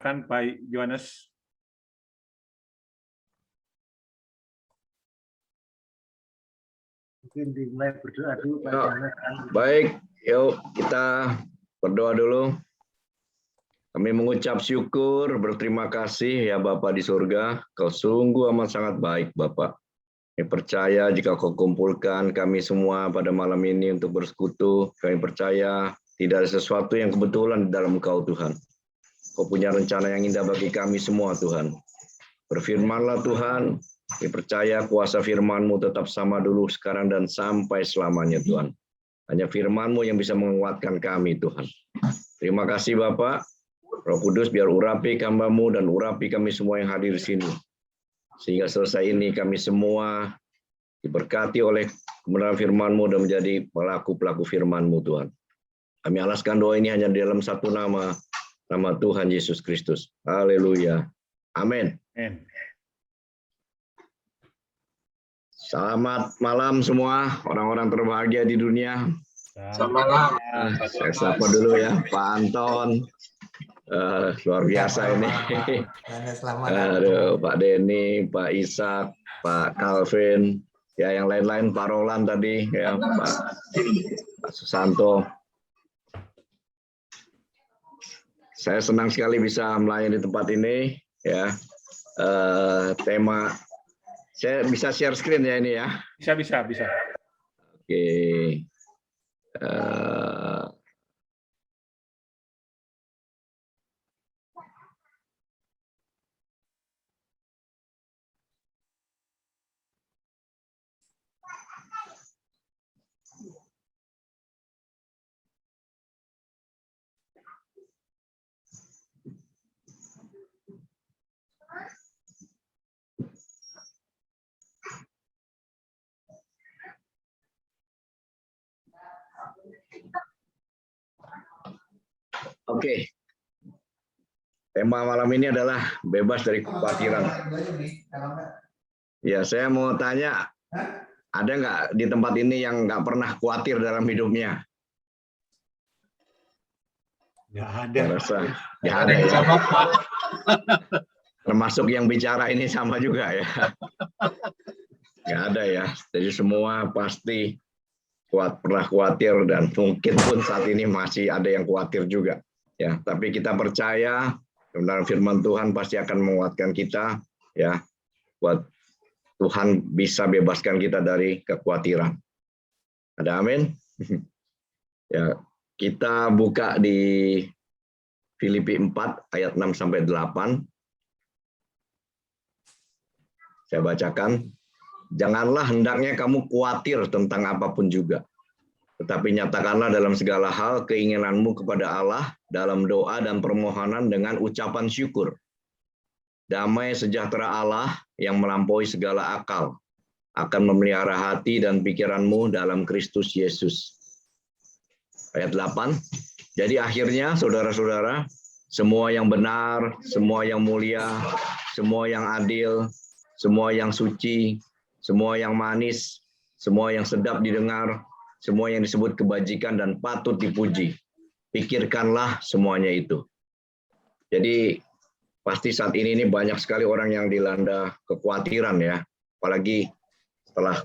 Kan Pak Yohanes. Mungkin dimulai berdoa dulu Pak Ya. Yohanes. Baik, yuk kita berdoa dulu. Kami mengucap syukur, berterima kasih ya Bapa di surga. Kau sungguh amat sangat baik Bapak. Kami percaya jika Kau kumpulkan kami semua pada malam ini untuk bersekutu. Kami percaya tidak ada sesuatu yang kebetulan di dalam Kau Tuhan. Kau punya rencana yang indah bagi kami semua Tuhan. Berfirmanlah Tuhan. Kami percaya kuasa firman-Mu tetap sama dulu, sekarang, dan sampai selamanya Tuhan. Hanya firman-Mu yang bisa menguatkan kami Tuhan. Terima kasih Bapak. Roh Kudus biar urapi hamba-Mu dan urapi kami semua yang hadir di sini. Sehingga selesai ini kami semua diberkati oleh kebenaran firman-Mu dan menjadi pelaku-pelaku firman-Mu Tuhan. Kami alaskan doa ini hanya di dalam satu nama, nama Tuhan Yesus Kristus. Haleluya. Amin. Amin. Selamat malam semua orang-orang terbahagia di dunia. Selamat malam. Saya sapa dulu ya Pak Anton. Luar biasa ini. Selamat. Aduh, Pak Denny, Pak Ishak, Pak Calvin, ya yang lain-lain, Pak Roland tadi, ya Pak Susanto. Saya senang sekali bisa melayani di tempat ini, ya. Tema, saya bisa share screen ya ini ya. Bisa. Oke. Oke. Tema malam ini adalah bebas dari kekhawatiran. Ya, saya mau tanya, ada nggak di tempat ini yang nggak pernah khawatir dalam hidupnya? Nggak ada. Saya rasa nggak ada ya. Termasuk yang bicara ini sama juga ya. Nggak ada ya. Jadi semua pasti pernah khawatir dan mungkin pun saat ini masih ada yang khawatir juga. Ya, tapi kita percaya kebenaran firman Tuhan pasti akan menguatkan kita ya, buat Tuhan bisa bebaskan kita dari kekhawatiran. Ada amin? Ya, kita buka di Filipi 4 ayat 6 sampai 8. Saya bacakan. Janganlah hendaknya kamu khawatir tentang apapun juga. Tetapi nyatakanlah dalam segala hal keinginanmu kepada Allah dalam doa dan permohonan dengan ucapan syukur. Damai sejahtera Allah yang melampaui segala akal akan memelihara hati dan pikiranmu dalam Kristus Yesus. Ayat 8. Jadi akhirnya saudara-saudara, semua yang benar, semua yang mulia, semua yang adil, semua yang suci, semua yang manis, semua yang sedap didengar, semua yang disebut kebajikan dan patut dipuji. Pikirkanlah semuanya itu. Jadi pasti saat ini banyak sekali orang yang dilanda kekhawatiran ya. Apalagi setelah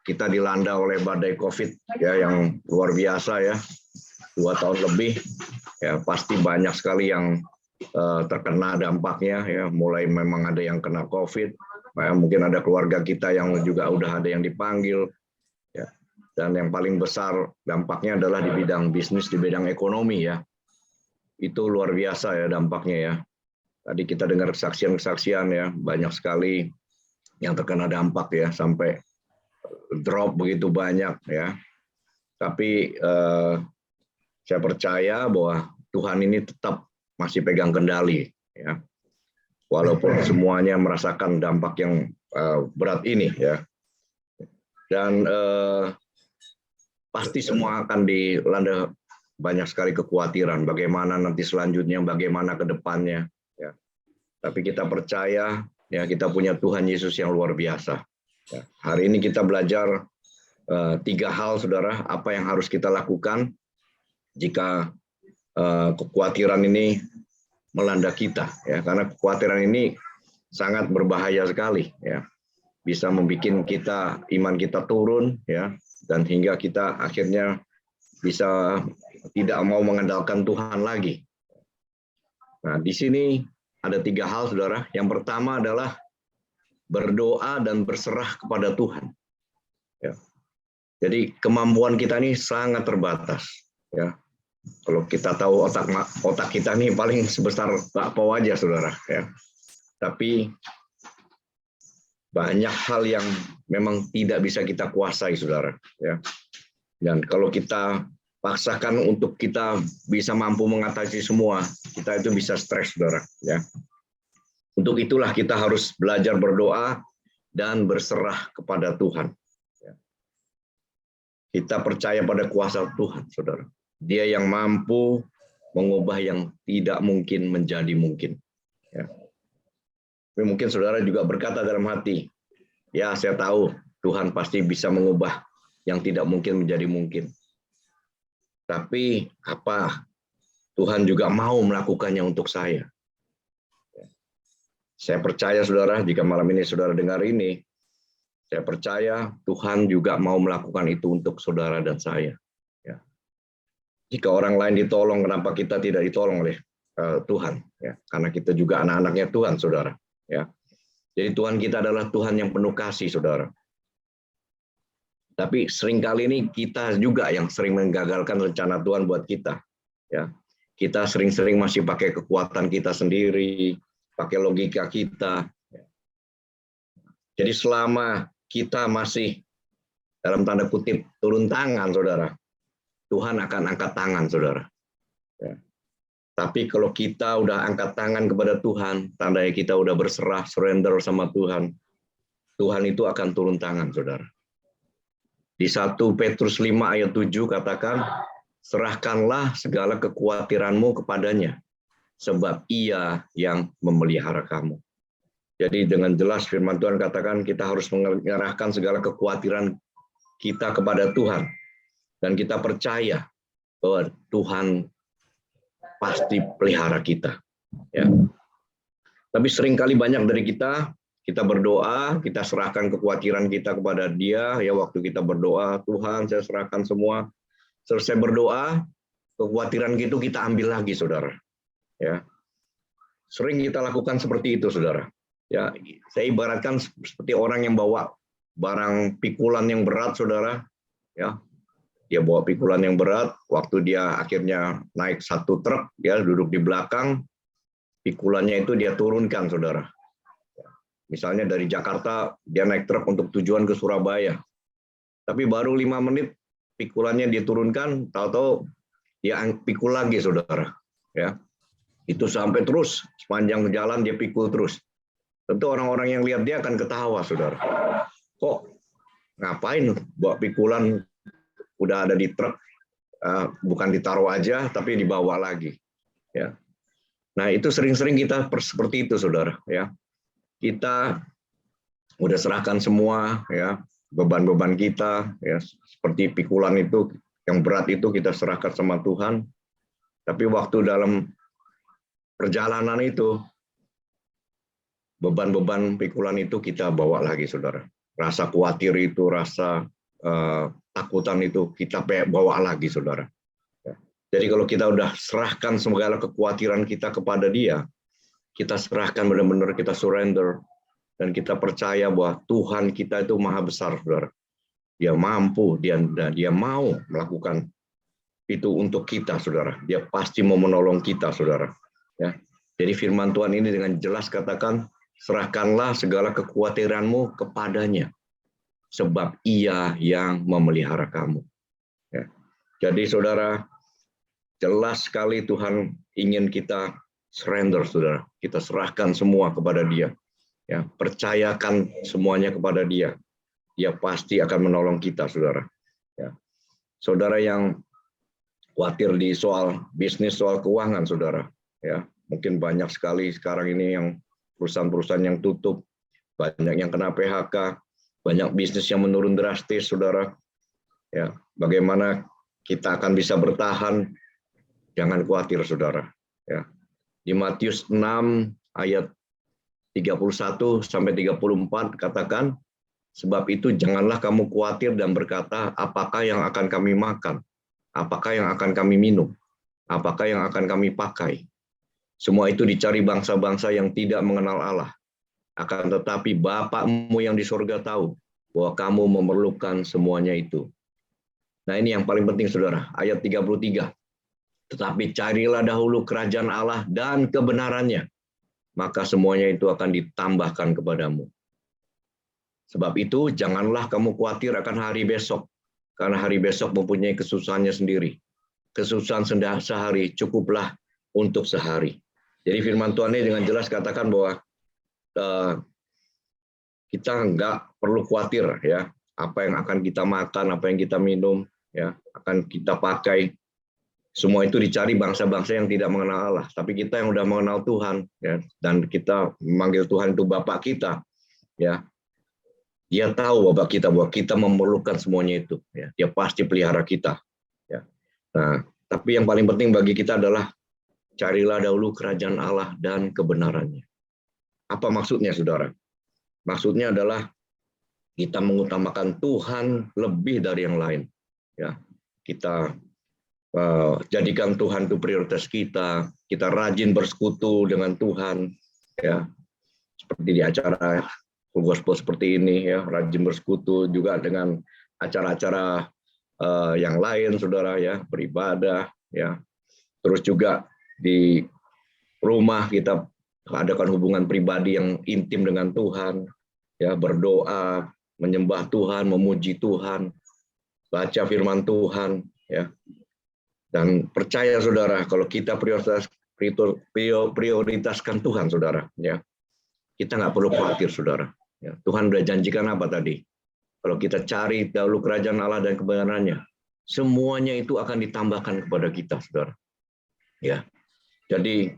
kita dilanda oleh badai COVID ya yang luar biasa ya. 2 tahun lebih ya, pasti banyak sekali yang terkena dampaknya ya. Mulai memang ada yang kena COVID, ya, mungkin ada keluarga kita yang juga udah ada yang dipanggil. Dan yang paling besar dampaknya adalah di bidang bisnis, di bidang ekonomi ya. Itu luar biasa ya dampaknya ya. Tadi kita dengar kesaksian-kesaksian ya, banyak sekali yang terkena dampak ya, sampai drop begitu banyak ya. Tapi saya percaya bahwa Tuhan ini tetap masih pegang kendali ya. Walaupun semuanya merasakan dampak yang berat ini ya. Dan pasti semua akan dilanda banyak sekali kekhawatiran. Bagaimana nanti selanjutnya, bagaimana ke depannya. Ya. Tapi kita percaya, ya kita punya Tuhan Yesus yang luar biasa. Ya. Hari ini kita belajar 3 hal, saudara, apa yang harus kita lakukan jika kekhawatiran ini melanda kita, ya, karena kekhawatiran ini sangat berbahaya sekali, ya, bisa membuat kita iman kita turun, ya, dan hingga kita akhirnya bisa tidak mau mengandalkan Tuhan lagi. Nah, di sini ada 3 hal, saudara. Yang pertama adalah berdoa dan berserah kepada Tuhan. Ya. Jadi kemampuan kita ini sangat terbatas. Ya. Kalau kita tahu otak kita ini paling sebesar bakpao aja, saudara. Ya. Tapi banyak hal yang memang tidak bisa kita kuasai, saudara. Ya. Dan kalau kita paksakan untuk kita bisa mampu mengatasi semua, kita itu bisa stres, saudara. Ya. Untuk itulah kita harus belajar berdoa dan berserah kepada Tuhan. Ya. Kita percaya pada kuasa Tuhan, saudara. Dia yang mampu mengubah yang tidak mungkin menjadi mungkin. Ya. Tapi mungkin saudara juga berkata dalam hati, ya saya tahu Tuhan pasti bisa mengubah yang tidak mungkin menjadi mungkin. Tapi apa Tuhan juga mau melakukannya untuk saya? Saya percaya, saudara, jika malam ini saudara dengar ini, saya percaya Tuhan juga mau melakukan itu untuk saudara dan saya. Ya. Jika orang lain ditolong, kenapa kita tidak ditolong oleh Tuhan? Ya. Karena kita juga anak-anaknya Tuhan, saudara. Ya. Jadi Tuhan kita adalah Tuhan yang penuh kasih, saudara. Tapi seringkali ini kita juga yang sering menggagalkan rencana Tuhan buat kita. Ya, kita sering-sering masih pakai kekuatan kita sendiri, pakai logika kita. Jadi selama kita masih dalam tanda kutip turun tangan, saudara, Tuhan akan angkat tangan, saudara. Ya. Tapi kalau kita udah angkat tangan kepada Tuhan, tandanya kita udah berserah, surrender sama Tuhan, Tuhan itu akan turun tangan, saudara. Di 1 Petrus 5 ayat 7 katakan, serahkanlah segala kekhawatiranmu kepadanya, sebab ia yang memelihara kamu. Jadi dengan jelas firman Tuhan katakan kita harus menyerahkan segala kekhawatiran kita kepada Tuhan. Dan kita percaya bahwa Tuhan pasti pelihara kita. Ya. Tapi seringkali banyak dari kita berdoa, kita serahkan kekhawatiran kita kepada Dia. Ya, waktu kita berdoa, Tuhan, saya serahkan semua. Selesai berdoa, kekhawatiran gitu kita ambil lagi, saudara. Ya, sering kita lakukan seperti itu, saudara. Ya, saya ibaratkan seperti orang yang bawa barang pikulan yang berat, saudara. Ya, dia bawa pikulan yang berat. Waktu dia akhirnya naik 1 truk, dia duduk di belakang, pikulannya itu dia turunkan, saudara. Misalnya dari Jakarta, dia naik truk untuk tujuan ke Surabaya. Tapi baru 5 menit, pikulannya diturunkan, tahu-tahu dia pikul lagi, saudara. Ya, itu sampai terus, sepanjang jalan dia pikul terus. Tentu orang-orang yang lihat dia akan ketawa, saudara. Kok ngapain bawa pikulan, udah ada di truk, bukan ditaruh aja, tapi dibawa lagi. Ya. Nah, itu sering-sering kita seperti itu, saudara. Ya. Kita udah serahkan semua, ya, beban-beban kita, ya, seperti pikulan itu yang berat itu kita serahkan sama Tuhan. Tapi waktu dalam perjalanan itu beban-beban pikulan itu kita bawa lagi, saudara. Rasa khawatir itu, rasa takutan itu kita bawa lagi, saudara. Ya. Jadi kalau kita udah serahkan segala kekhawatiran kita kepada Dia, kita serahkan benar-benar, kita surrender, dan kita percaya bahwa Tuhan kita itu maha besar, saudara. Dia mampu, dia mau melakukan itu untuk kita, saudara. Dia pasti mau menolong kita, saudara. Ya. Jadi firman Tuhan ini dengan jelas katakan, serahkanlah segala kekhawatiranmu kepadanya, sebab Ia yang memelihara kamu. Ya. Jadi saudara, jelas sekali Tuhan ingin kita surrender, saudara. Kita serahkan semua kepada Dia. Ya, percayakan semuanya kepada Dia. Dia pasti akan menolong kita, saudara. Ya. Saudara yang khawatir di soal bisnis, soal keuangan, saudara. Ya, mungkin banyak sekali sekarang ini yang perusahaan-perusahaan yang tutup, banyak yang kena PHK, banyak bisnis yang menurun drastis, saudara. Ya, bagaimana kita akan bisa bertahan? Jangan khawatir, saudara. Ya. Di Matius 6 ayat 31 sampai 34 katakan, sebab itu janganlah kamu khawatir dan berkata, apakah yang akan kami makan? Apakah yang akan kami minum? Apakah yang akan kami pakai? Semua itu dicari bangsa-bangsa yang tidak mengenal Allah. Akan tetapi Bapakmu yang di surga tahu bahwa kamu memerlukan semuanya itu. Nah, ini yang paling penting, saudara. Ayat 33. Tetapi carilah dahulu kerajaan Allah dan kebenarannya, maka semuanya itu akan ditambahkan kepadamu. Sebab itu, janganlah kamu khawatir akan hari besok, karena hari besok mempunyai kesusahannya sendiri. Kesusahan sehari cukuplah untuk sehari. Jadi firman Tuhan ini dengan jelas katakan bahwa kita nggak perlu khawatir ya, apa yang akan kita makan, apa yang kita minum, ya akan kita pakai. Semua itu dicari bangsa-bangsa yang tidak mengenal Allah. Tapi kita yang udah mengenal Tuhan, ya, dan kita memanggil Tuhan itu Bapa kita, ya. Dia tahu bahwa kita memerlukan semuanya itu. Ya. Dia pasti pelihara kita. Ya. Nah, tapi yang paling penting bagi kita adalah carilah dahulu kerajaan Allah dan kebenarannya. Apa maksudnya, saudara? Maksudnya adalah kita mengutamakan Tuhan lebih dari yang lain. Ya, kita jadikan Tuhan itu prioritas kita. Kita rajin bersekutu dengan Tuhan. Ya, seperti di acara gospel seperti ini, ya, rajin bersekutu juga dengan acara-acara yang lain, saudara, ya, beribadah, ya. Terus juga di rumah kita adakan hubungan pribadi yang intim dengan Tuhan, ya, berdoa, menyembah Tuhan, memuji Tuhan, baca firman Tuhan, ya. Dan percaya, saudara, kalau kita prioritaskan Tuhan, saudara, ya, kita nggak perlu khawatir, saudara. Ya, Tuhan sudah janjikan apa tadi? Kalau kita cari dahulu kerajaan Allah dan kebenarannya, semuanya itu akan ditambahkan kepada kita, saudara. Ya, jadi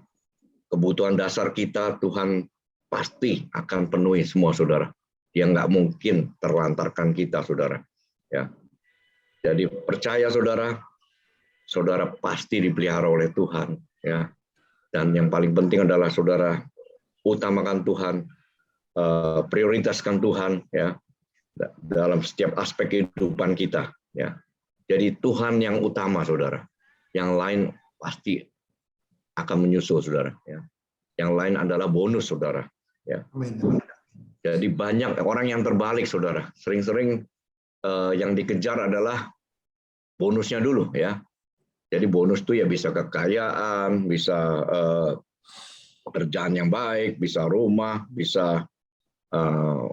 kebutuhan dasar kita Tuhan pasti akan penuhi semua, saudara. Dia nggak mungkin terlantarkan kita, saudara. Ya, jadi percaya, saudara, saudara pasti dipelihara oleh Tuhan. Ya, dan yang paling penting adalah saudara utamakan Tuhan, prioritaskan Tuhan, ya, dalam setiap aspek kehidupan kita. Ya, jadi Tuhan yang utama, saudara. Yang lain pasti akan menyusul, saudara. Ya. Yang lain adalah bonus, saudara. Ya. Jadi banyak orang yang terbalik, saudara. Sering-sering yang dikejar adalah bonusnya dulu, ya. Jadi bonus itu ya bisa kekayaan, bisa pekerjaan yang baik, bisa rumah, bisa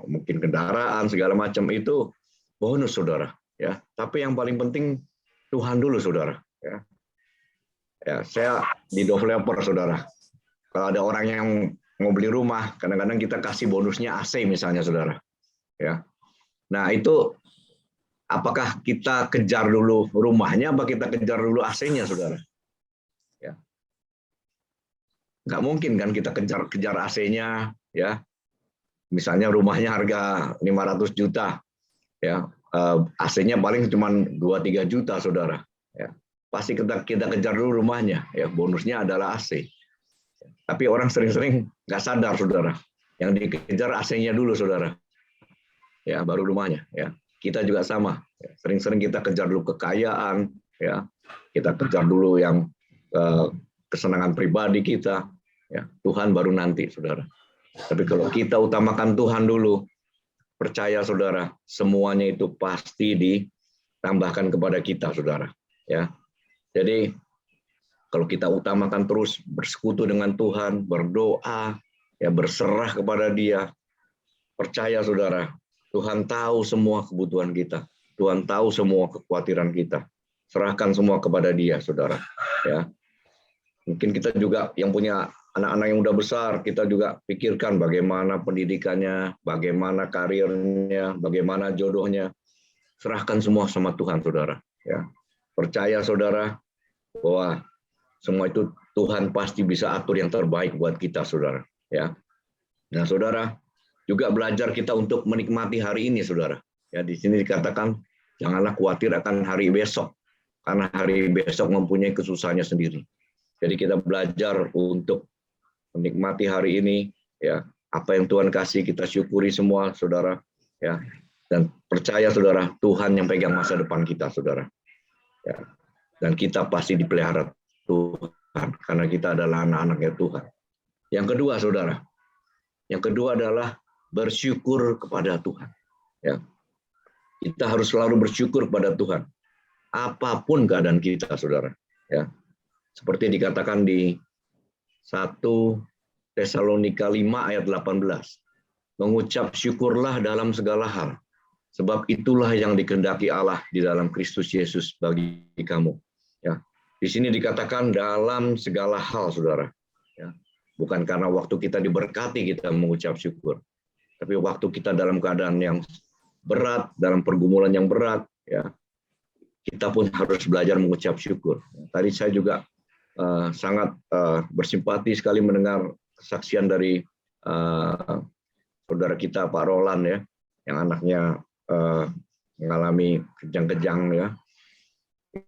mungkin kendaraan, segala macam itu bonus, saudara. Ya. Tapi yang paling penting Tuhan dulu, saudara. Ya. Ya, saya di developer, saudara. Kalau ada orang yang mau beli rumah, kadang-kadang kita kasih bonusnya AC misalnya, saudara. Ya. Nah, itu apakah kita kejar dulu rumahnya, apa kita kejar dulu AC-nya, saudara? Ya. Nggak mungkin kan kita kejar AC-nya, ya. Misalnya rumahnya harga 500 juta, ya. AC-nya paling cuma 2-3 juta, saudara. Ya. Pasti kita kejar dulu rumahnya, ya, bonusnya adalah AC. Tapi orang sering-sering nggak sadar, saudara, yang dikejar AC-nya dulu, saudara, ya, baru rumahnya. Ya, kita juga sama, ya. Sering-sering kita kejar dulu kekayaan, ya, kita kejar dulu yang kesenangan pribadi kita, ya, Tuhan baru nanti, saudara. Tapi kalau kita utamakan Tuhan dulu, percaya, saudara, semuanya itu pasti ditambahkan kepada kita, saudara. Ya. Jadi kalau kita utamakan terus bersekutu dengan Tuhan, berdoa, ya, berserah kepada Dia, percaya, saudara, Tuhan tahu semua kebutuhan kita, Tuhan tahu semua kekhawatiran kita. Serahkan semua kepada Dia, saudara. Ya, mungkin kita juga yang punya anak-anak yang udah besar, kita juga pikirkan bagaimana pendidikannya, bagaimana karirnya, bagaimana jodohnya. Serahkan semua sama Tuhan, saudara. Ya, percaya, saudara, bahwa semua itu Tuhan pasti bisa atur yang terbaik buat kita, saudara. Ya. Nah, saudara, juga belajar kita untuk menikmati hari ini, saudara. Ya, di sini dikatakan janganlah khawatir akan hari besok, karena hari besok mempunyai kesusahannya sendiri. Jadi kita belajar untuk menikmati hari ini, ya. Apa yang Tuhan kasih kita syukuri semua, saudara, ya. Dan percaya, saudara, Tuhan yang pegang masa depan kita, saudara. Ya. Dan kita pasti dipelihara Tuhan, karena kita adalah anak-anaknya Tuhan. Yang kedua, saudara, yang kedua adalah bersyukur kepada Tuhan. Ya. Kita harus selalu bersyukur kepada Tuhan, apapun keadaan kita, saudara. Ya. Seperti dikatakan di 1 Tesalonika 5 ayat 18. Mengucap syukurlah dalam segala hal, sebab itulah yang dikehendaki Allah di dalam Kristus Yesus bagi kamu. Ya. Di sini dikatakan dalam segala hal, saudara. Ya. Bukan karena waktu kita diberkati kita mengucap syukur, tapi waktu kita dalam keadaan yang berat, dalam pergumulan yang berat, ya, kita pun harus belajar mengucap syukur. Tadi saya juga sangat bersimpati sekali mendengar kesaksian dari saudara kita Pak Roland, ya, yang anaknya mengalami kejang-kejang, ya.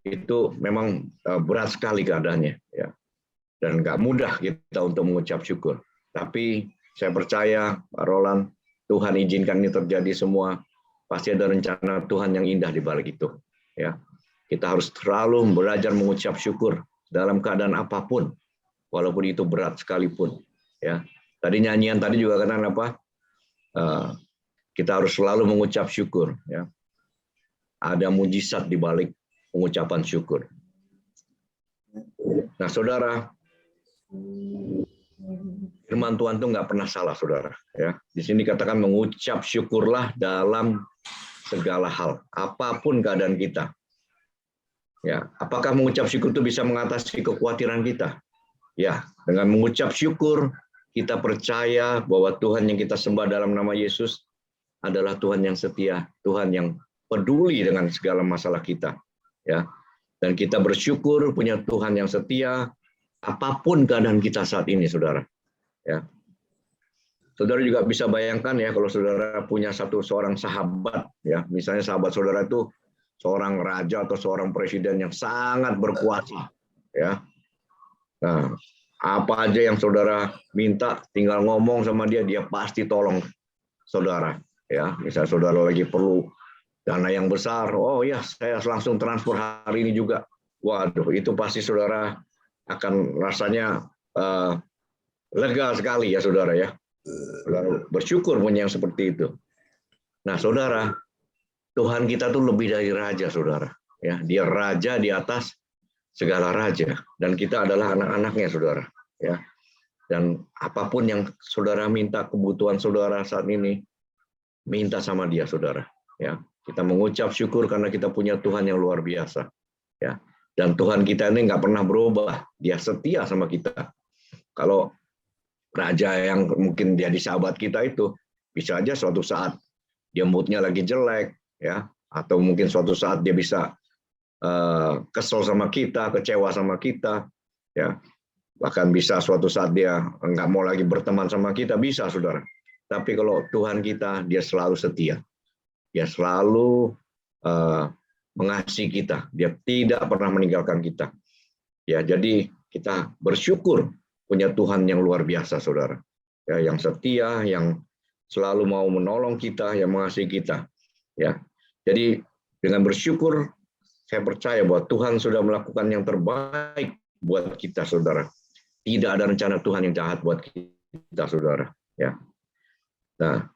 Itu memang berat sekali keadaannya, ya, dan nggak mudah kita untuk mengucap syukur. Tapi saya percaya Pak Roland, Tuhan izinkan ini terjadi semua, pasti ada rencana Tuhan yang indah di balik itu, ya. Kita harus selalu belajar mengucap syukur dalam keadaan apapun, walaupun itu berat sekalipun, ya. Tadi nyanyian tadi juga kan apa? Kita harus selalu mengucap syukur, ya. Ada mujizat di balik pengucapan syukur. Nah, saudara, firman Tuhan itu nggak pernah salah, saudara. Ya, di sini katakan mengucap syukurlah dalam segala hal, apapun keadaan kita. Ya, apakah mengucap syukur itu bisa mengatasi kekhawatiran kita? Ya, dengan mengucap syukur kita percaya bahwa Tuhan yang kita sembah dalam nama Yesus adalah Tuhan yang setia, Tuhan yang peduli dengan segala masalah kita. Ya, dan kita bersyukur punya Tuhan yang setia apapun keadaan kita saat ini, saudara. Ya, saudara juga bisa bayangkan, ya, kalau saudara punya seorang sahabat, ya, misalnya sahabat saudara itu seorang raja atau seorang presiden yang sangat berkuasa, ya. Nah, apa aja yang saudara minta, tinggal ngomong sama dia, dia pasti tolong saudara. Ya, misalnya saudara lagi perlu dana yang besar, oh ya, saya langsung transfer hari ini juga. Waduh, itu pasti saudara akan rasanya lega sekali, ya, saudara, ya. Saudara bersyukur punya yang seperti itu. Nah, saudara, Tuhan kita tuh lebih dari raja, saudara. Ya, dia raja di atas segala raja, dan kita adalah anak-anaknya, saudara. Ya, dan apapun yang saudara minta, kebutuhan saudara saat ini, minta sama dia, saudara. Ya, kita mengucap syukur karena kita punya Tuhan yang luar biasa. Ya, dan Tuhan kita ini nggak pernah berubah, dia setia sama kita. Kalau raja yang mungkin jadi sahabat kita itu, bisa aja suatu saat dia moodnya lagi jelek, ya, atau mungkin suatu saat dia bisa kesel sama kita, kecewa sama kita, ya, bahkan bisa suatu saat dia nggak mau lagi berteman sama kita, bisa, saudara. Tapi kalau Tuhan kita, dia selalu setia, dia selalu mengasihi kita, dia tidak pernah meninggalkan kita. Ya, jadi kita bersyukur punya Tuhan yang luar biasa, saudara. Ya, yang setia, yang selalu mau menolong kita, yang mengasihi kita. Ya, jadi dengan bersyukur, saya percaya bahwa Tuhan sudah melakukan yang terbaik buat kita, saudara. Tidak ada rencana Tuhan yang jahat buat kita, saudara. Ya. Nah,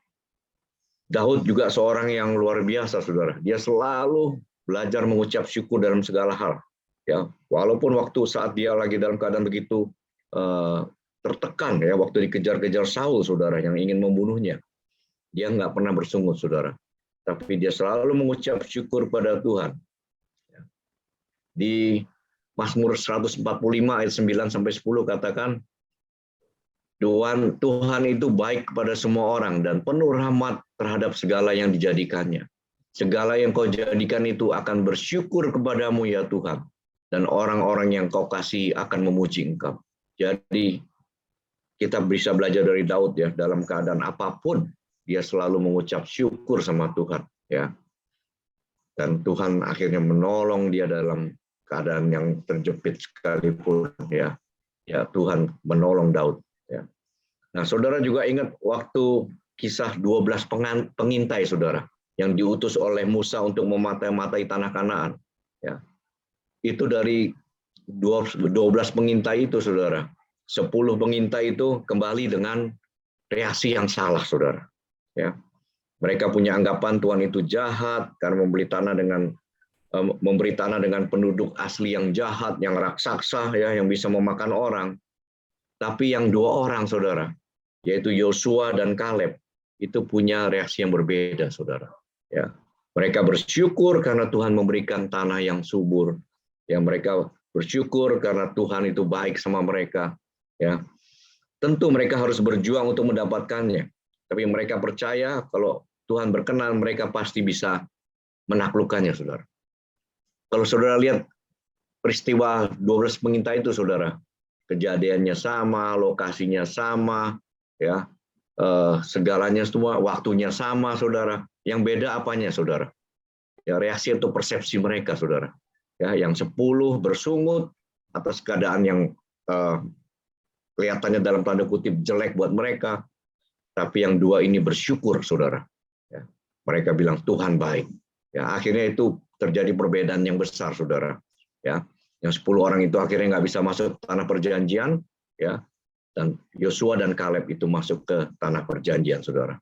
Daud juga seorang yang luar biasa, saudara. Dia selalu belajar mengucap syukur dalam segala hal. Ya, walaupun waktu saat dia lagi dalam keadaan begitu tertekan, ya, waktu dikejar-kejar Saul, saudara, yang ingin membunuhnya, dia nggak pernah bersungut, saudara. Tapi dia selalu mengucap syukur pada Tuhan. Di Mazmur 145 ayat 9-10 katakan, Tuhan itu baik kepada semua orang dan penuh rahmat terhadap segala yang dijadikannya. Segala yang kau jadikan itu akan bersyukur kepadamu, ya Tuhan, dan orang-orang yang kau kasih akan memuji Engkau. Jadi kita bisa belajar dari Daud, ya, dalam keadaan apapun dia selalu mengucap syukur sama Tuhan, ya. Dan Tuhan akhirnya menolong dia dalam keadaan yang terjepit sekalipun, ya. Ya, Tuhan menolong Daud. Ya. Nah, saudara juga ingat waktu kisah 12 pengintai, saudara, yang diutus oleh Musa untuk mematai-matai tanah Kanaan. Ya. Itu dari 12 pengintai itu, saudara, 10 pengintai itu kembali dengan reaksi yang salah, saudara. Ya. Mereka punya anggapan Tuhan itu jahat karena memberi tanah dengan penduduk asli yang jahat, yang raksasa, ya, yang bisa memakan orang. Tapi yang 2 orang, saudara, yaitu Yosua dan Kaleb, itu punya reaksi yang berbeda, saudara. Ya, mereka bersyukur karena Tuhan memberikan tanah yang subur. Ya, mereka bersyukur karena Tuhan itu baik sama mereka. Ya, tentu mereka harus berjuang untuk mendapatkannya. Tapi mereka percaya kalau Tuhan berkenan, mereka pasti bisa menaklukkannya, saudara. Kalau saudara lihat peristiwa 12 pengintai itu, saudara, kejadiannya sama, lokasinya sama, ya, segalanya semua, waktunya sama, saudara. Yang beda apanya, saudara? Ya, reaksi atau persepsi mereka, saudara. Ya, yang 10 bersungut atas keadaan yang kelihatannya dalam tanda kutip jelek buat mereka, tapi yang 2 ini bersyukur, saudara. Ya, mereka bilang Tuhan baik. Ya, akhirnya itu terjadi perbedaan yang besar, saudara. Ya, yang 10 orang itu akhirnya nggak bisa masuk tanah perjanjian, ya, dan Yosua dan Kaleb itu masuk ke tanah perjanjian, saudara.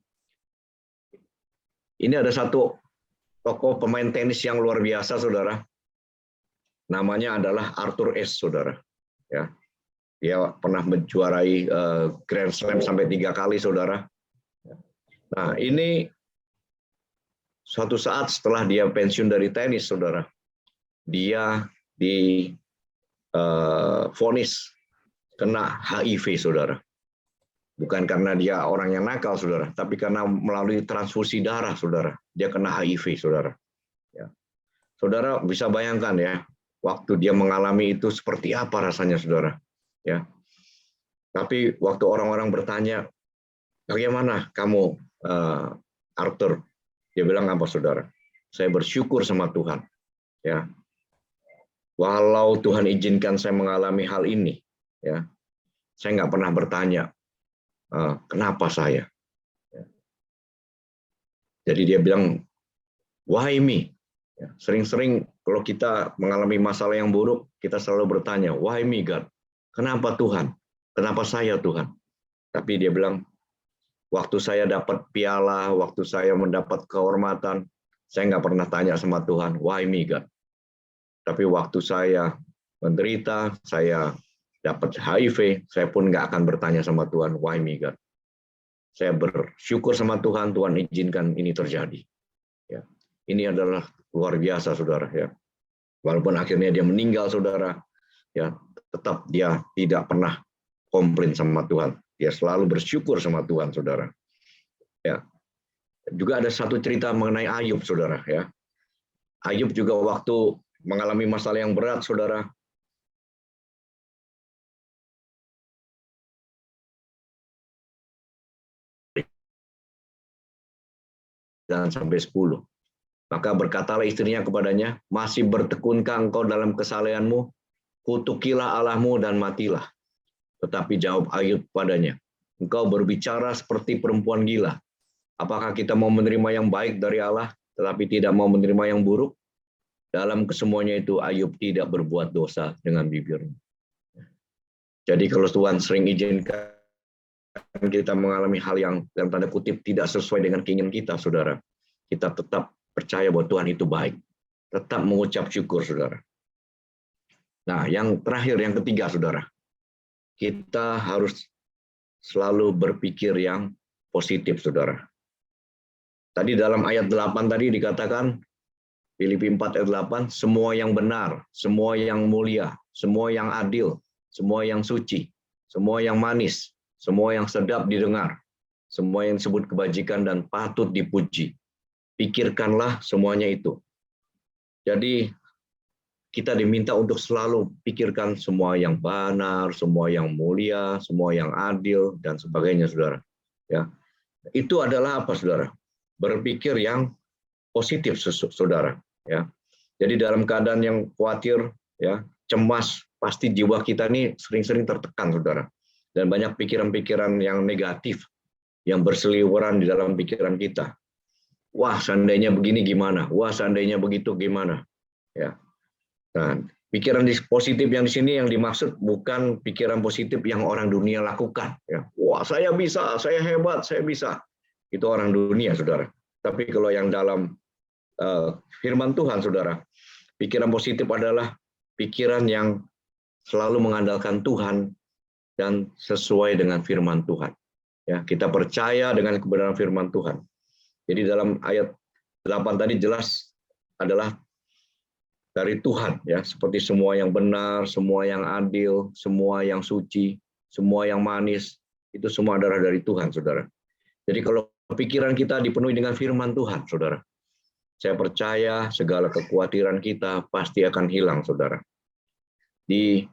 Ini ada satu tokoh pemain tenis yang luar biasa, saudara. Namanya adalah Arthur Ashe, saudara. Ya, dia pernah menjuarai Grand Slam sampai 3 kali, saudara. Nah, ini suatu saat setelah dia pensiun dari tenis, saudara, dia divonis kena HIV, saudara. Bukan karena dia orang yang nakal, saudara, tapi karena melalui transfusi darah, saudara. Dia kena HIV, saudara. Ya. Saudara bisa bayangkan, ya, waktu dia mengalami itu seperti apa rasanya, saudara. Ya. Tapi waktu orang-orang bertanya, bagaimana kamu, Arthur? Dia bilang apa, saudara? Saya bersyukur sama Tuhan. Ya. Walau Tuhan izinkan saya mengalami hal ini, ya, saya nggak pernah bertanya kenapa saya. Ya. Jadi dia bilang, why me? Ya, sering-sering kalau kita mengalami masalah yang buruk, kita selalu bertanya, why me, God? Kenapa Tuhan? Kenapa saya, Tuhan? Tapi dia bilang, waktu saya dapat piala, waktu saya mendapat kehormatan, saya nggak pernah tanya sama Tuhan, why me, God? Tapi waktu saya menderita, saya dapat HIV, saya pun nggak akan bertanya sama Tuhan, why me, God? Saya bersyukur sama Tuhan, Tuhan izinkan ini terjadi. Ya. Ini adalah luar biasa, saudara. Ya. Walaupun akhirnya dia meninggal, saudara, ya, tetap dia tidak pernah komplain sama Tuhan. Dia selalu bersyukur sama Tuhan, saudara. Ya. Juga ada satu cerita mengenai Ayub, saudara. Ya. Ayub juga waktu mengalami masalah yang berat, saudara. Dan sampai 10. Maka berkatalah istrinya kepadanya, masih bertekunkah engkau dalam kesalehanmu? Kutukilah Allahmu dan matilah. Tetapi jawab Ayub padanya, engkau berbicara seperti perempuan gila. Apakah kita mau menerima yang baik dari Allah, tetapi tidak mau menerima yang buruk? Dalam kesemuanya itu Ayub tidak berbuat dosa dengan bibirnya. Jadi kalau Tuhan sering izinkan kita mengalami hal yang dalam tanda kutip tidak sesuai dengan keinginan kita, saudara, kita tetap percaya bahwa Tuhan itu baik. Tetap mengucap syukur, saudara. Nah, yang terakhir, yang ketiga, saudara, kita harus selalu berpikir yang positif, saudara. Tadi dalam ayat 8 tadi dikatakan, Filipi 4 ayat 8, semua yang benar, semua yang mulia, semua yang adil, semua yang suci, semua yang manis, semua yang sedap didengar, semua yang disebut kebajikan dan patut dipuji. Pikirkanlah semuanya itu. Jadi kita diminta untuk selalu pikirkan semua yang benar, semua yang mulia, semua yang adil, dan sebagainya, saudara. Ya, itu adalah apa, saudara? Berpikir yang positif, saudara. Ya, jadi dalam keadaan yang khawatir, ya, cemas, pasti jiwa kita ini sering-sering tertekan, saudara. dan banyak pikiran-pikiran yang negatif yang berseliweran di dalam pikiran kita. Wah, seandainya begini gimana? Wah, seandainya begitu gimana? Ya. Nah, pikiran positif yang di sini yang dimaksud bukan pikiran positif yang orang dunia lakukan. Ya. Wah, saya bisa, saya hebat, saya bisa. Itu orang dunia, saudara. Tapi kalau yang dalam firman Tuhan, saudara, pikiran positif adalah pikiran yang selalu mengandalkan Tuhan dan sesuai dengan firman Tuhan. Ya, kita percaya dengan kebenaran firman Tuhan. Jadi dalam ayat 8 tadi jelas adalah dari Tuhan, ya, seperti semua yang benar, semua yang adil, semua yang suci, semua yang manis, itu semua adalah dari Tuhan, saudara. Jadi kalau pikiran kita dipenuhi dengan firman Tuhan, saudara, saya percaya segala kekhawatiran kita pasti akan hilang, saudara. Di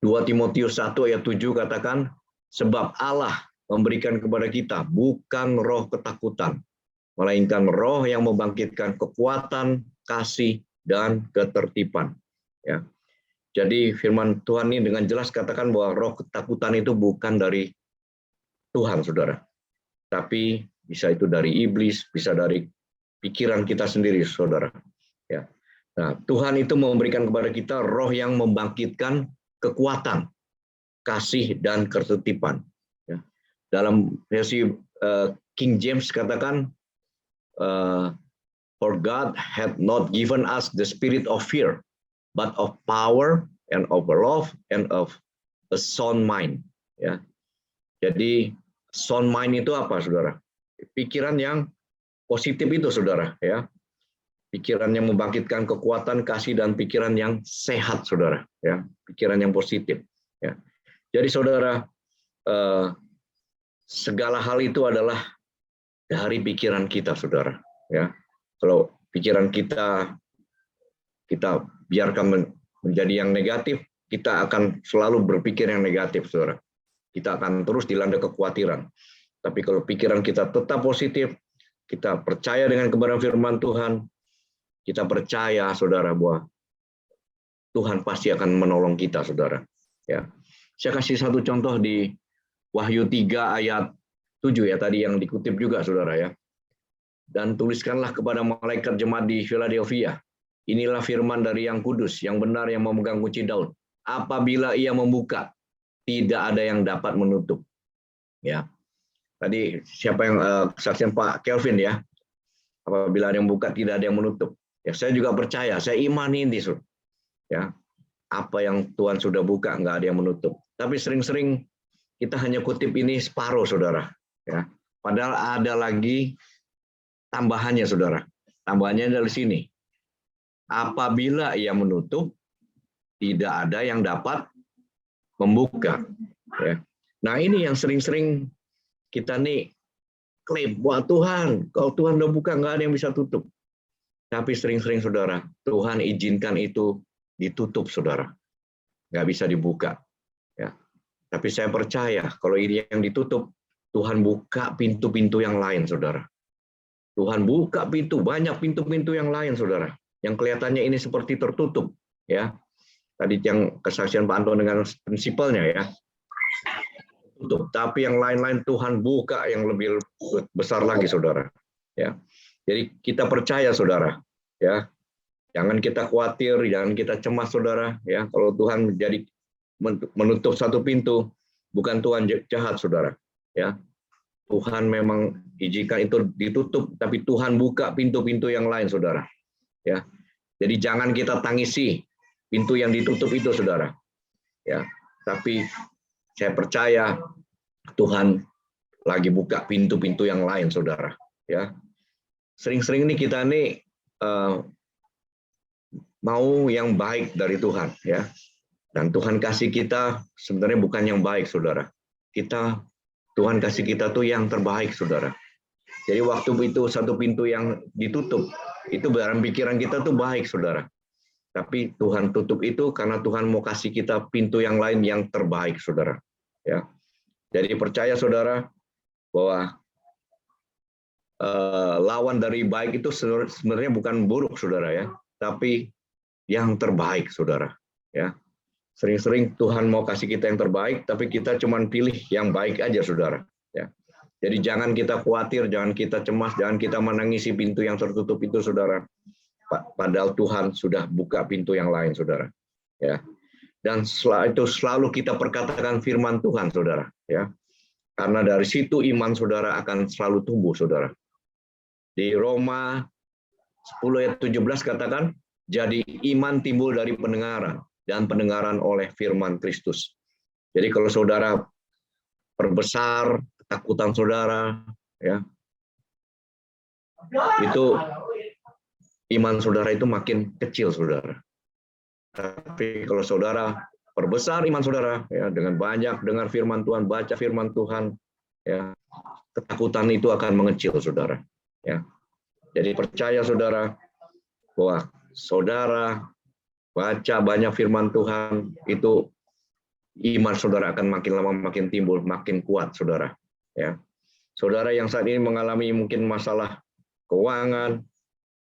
2 Timotius 1 ayat 7 katakan, sebab Allah memberikan kepada kita bukan roh ketakutan, melainkan roh yang membangkitkan kekuatan, kasih, dan ketertiban. Ya. Jadi firman Tuhan ini dengan jelas katakan bahwa roh ketakutan itu bukan dari Tuhan, saudara. Tapi bisa itu dari iblis, bisa dari pikiran kita sendiri, saudara. Ya. Nah, Tuhan itu memberikan kepada kita roh yang membangkitkan kekuatan, kasih, dan ketertiban. Ya. Dalam versi King James katakan, for God had not given us the spirit of fear, but of power and of love and of a sound mind. Ya. Jadi sound mind itu apa, saudara? Pikiran yang positif itu, saudara. Ya. Pikiran yang membangkitkan kekuatan, kasih, dan pikiran yang sehat, saudara. Ya. Pikiran yang positif. Ya. Jadi, saudara, segala hal itu adalah dari pikiran kita, saudara. Ya. Kalau pikiran kita biarkan menjadi yang negatif, kita akan selalu berpikir yang negatif, saudara. Kita akan terus dilanda kekhawatiran. Tapi kalau pikiran kita tetap positif, kita percaya dengan kebenaran firman Tuhan, kita percaya, saudara, bahwa Tuhan pasti akan menolong kita, saudara. Ya. Saya kasih satu contoh di Wahyu 3 ayat 7 ya, tadi yang dikutip juga, saudara, ya. Dan tuliskanlah kepada malaikat jemaat di Philadelphia, inilah firman dari yang kudus, yang benar, yang memegang kunci Daud. Apabila ia membuka, tidak ada yang dapat menutup. Ya. Tadi siapa yang kesaksian Pak Kelvin, ya. Apabila ada yang buka, tidak ada yang menutup. Ya, saya juga percaya, saya imani ini, ya, apa yang Tuhan sudah buka nggak ada yang menutup. Tapi sering-sering kita hanya kutip ini separuh, saudara. Ya, padahal ada lagi tambahannya, saudara. Tambahannya dari sini. Apabila ia menutup, tidak ada yang dapat membuka. Ya. Nah, ini yang sering-sering kita nih klaim, wah Tuhan, kalau Tuhan udah buka nggak ada yang bisa tutup. Tapi sering-sering, saudara, Tuhan izinkan itu ditutup, saudara. Nggak bisa dibuka. Ya. Tapi saya percaya, kalau ini yang ditutup, Tuhan buka pintu-pintu yang lain, saudara. Tuhan buka pintu, banyak pintu-pintu yang lain, saudara. Yang kelihatannya ini seperti tertutup. Ya. Tadi yang kesaksian Pak Anton dengan prinsipalnya, ya. Tutup. Tapi yang lain-lain Tuhan buka yang lebih besar lagi, saudara. Ya. Jadi kita percaya, saudara, ya, jangan kita khawatir, jangan kita cemas, saudara, ya. Kalau Tuhan menjadi menutup satu pintu, bukan Tuhan jahat, saudara, ya. Tuhan memang izinkan itu ditutup, tapi Tuhan buka pintu-pintu yang lain, saudara, ya. Jadi jangan kita tangisi pintu yang ditutup itu, saudara, ya. Tapi saya percaya Tuhan lagi buka pintu-pintu yang lain, saudara, ya. Sering-sering nih kita nih mau yang baik dari Tuhan, ya. Dan Tuhan kasih kita sebenarnya bukan yang baik, saudara. Tuhan kasih kita tuh yang terbaik, saudara. Jadi waktu itu satu pintu yang ditutup, itu dalam pikiran kita tuh baik, saudara. Tapi Tuhan tutup itu karena Tuhan mau kasih kita pintu yang lain yang terbaik, saudara. Ya. Jadi percaya, saudara, bahwa lawan dari baik itu sebenarnya bukan buruk, saudara, ya, tapi yang terbaik, saudara, ya. Sering-sering Tuhan mau kasih kita yang terbaik, tapi kita cuma pilih yang baik aja, saudara. Ya. Jadi jangan kita khawatir, jangan kita cemas, jangan kita menangisi pintu yang tertutup itu, saudara. Padahal Tuhan sudah buka pintu yang lain, saudara. Ya. Dan setelah itu selalu kita perkatakan firman Tuhan, saudara. Ya. Karena dari situ iman saudara akan selalu tumbuh, saudara. Di Roma 10 ayat 17 katakan, jadi iman timbul dari pendengaran, dan pendengaran oleh firman Kristus. Jadi kalau saudara perbesar ketakutan saudara, ya, itu iman saudara itu makin kecil, saudara. Tapi kalau saudara perbesar iman saudara, ya, dengan banyak dengar firman Tuhan, baca firman Tuhan, ya, ketakutan itu akan mengecil, saudara. Ya. Jadi percaya saudara bahwa saudara baca banyak firman Tuhan, itu iman saudara akan makin lama makin timbul, makin kuat, saudara. Ya, saudara yang saat ini mengalami mungkin masalah keuangan,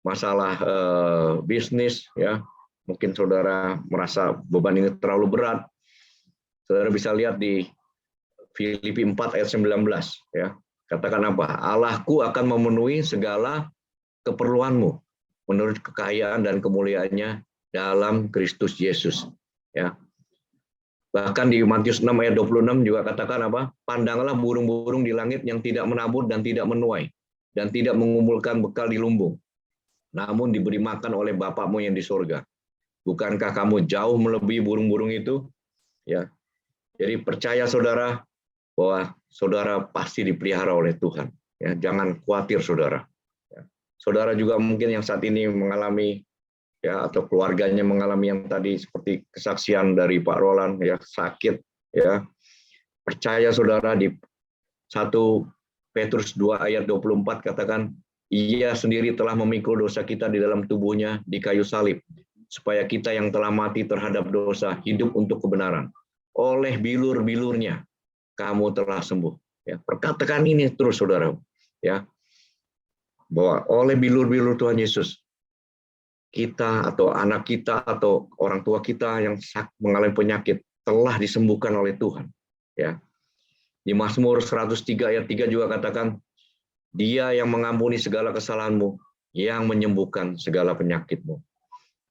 masalah bisnis, ya, mungkin saudara merasa beban ini terlalu berat. Saudara bisa lihat di Filipi 4 ayat 19, ya. Katakan apa? Allahku akan memenuhi segala keperluanmu menurut kekayaan dan kemuliaannya dalam Kristus Yesus. Ya. Bahkan di Matius 6 ayat 26 juga katakan apa? Pandanglah burung-burung di langit yang tidak menabur dan tidak menuai dan tidak mengumpulkan bekal di lumbung, namun diberi makan oleh Bapakmu yang di sorga. Bukankah kamu jauh melebihi burung-burung itu? Ya. Jadi percaya saudara bahwa saudara pasti dipelihara oleh Tuhan. Ya, jangan khawatir, saudara. Ya. Saudara juga mungkin yang saat ini mengalami, ya, atau keluarganya mengalami yang tadi seperti kesaksian dari Pak Roland, ya, sakit, ya. Percaya saudara di 1 Petrus 2 ayat 24 katakan, ia sendiri telah memikul dosa kita di dalam tubuhnya di kayu salib, supaya kita yang telah mati terhadap dosa hidup untuk kebenaran. Oleh bilur-bilurnya kamu telah sembuh. Ya, perkatakan ini terus, saudara. Ya, bahwa oleh bilur-bilur Tuhan Yesus, kita atau anak kita atau orang tua kita yang mengalami penyakit telah disembuhkan oleh Tuhan. Ya. Di Mazmur 103 ayat 3 juga katakan, Dia yang mengampuni segala kesalahanmu, yang menyembuhkan segala penyakitmu.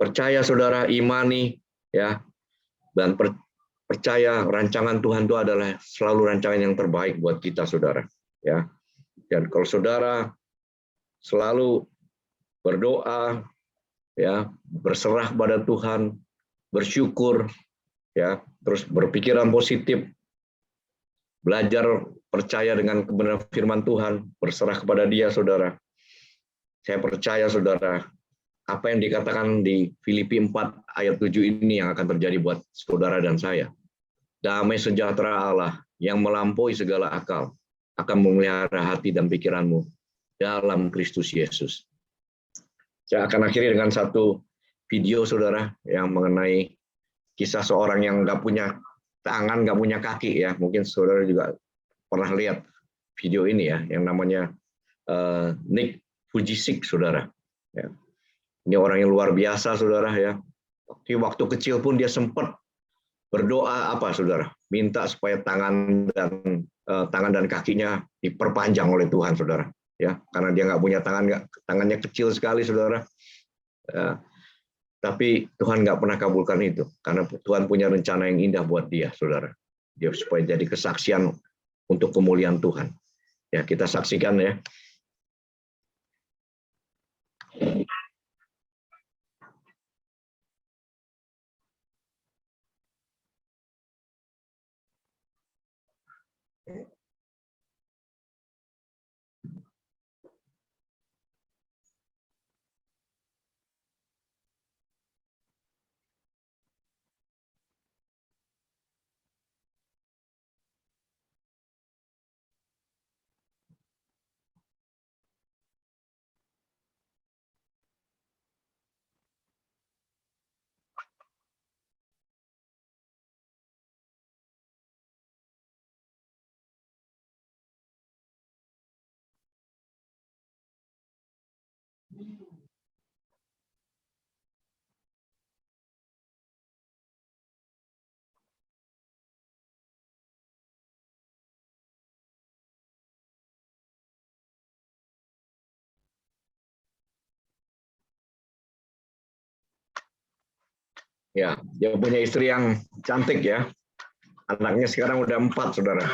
Percaya saudara, imani, ya, dan percaya rancangan Tuhan itu adalah selalu rancangan yang terbaik buat kita, saudara. Ya. Dan kalau saudara selalu berdoa, ya, berserah pada Tuhan, bersyukur, ya, terus berpikiran positif, belajar percaya dengan kebenaran firman Tuhan, berserah kepada Dia, saudara. Saya percaya, saudara, apa yang dikatakan di Filipi 4 ayat 7 ini yang akan terjadi buat saudara dan saya. Damai sejahtera Allah yang melampaui segala akal akan memelihara hati dan pikiranmu dalam Kristus Yesus. Saya akan akhiri dengan satu video, saudara, yang mengenai kisah seorang yang nggak punya tangan, nggak punya kaki, ya. Mungkin saudara juga pernah lihat video ini, ya, yang namanya Nick Vujicic, saudara. Ya. Ini orang yang luar biasa, saudara, ya. Waktu kecil pun dia sempat berdoa apa, saudara? Minta supaya tangan dan kakinya diperpanjang oleh Tuhan, saudara. Ya, karena dia nggak punya tangan, tangannya kecil sekali, saudara. Ya, tapi Tuhan nggak pernah kabulkan itu, karena Tuhan punya rencana yang indah buat dia, saudara. Dia supaya jadi kesaksian untuk kemuliaan Tuhan. Ya, kita saksikan, ya. Ya, dia punya istri yang cantik ya. Anaknya sekarang udah 4, saudara.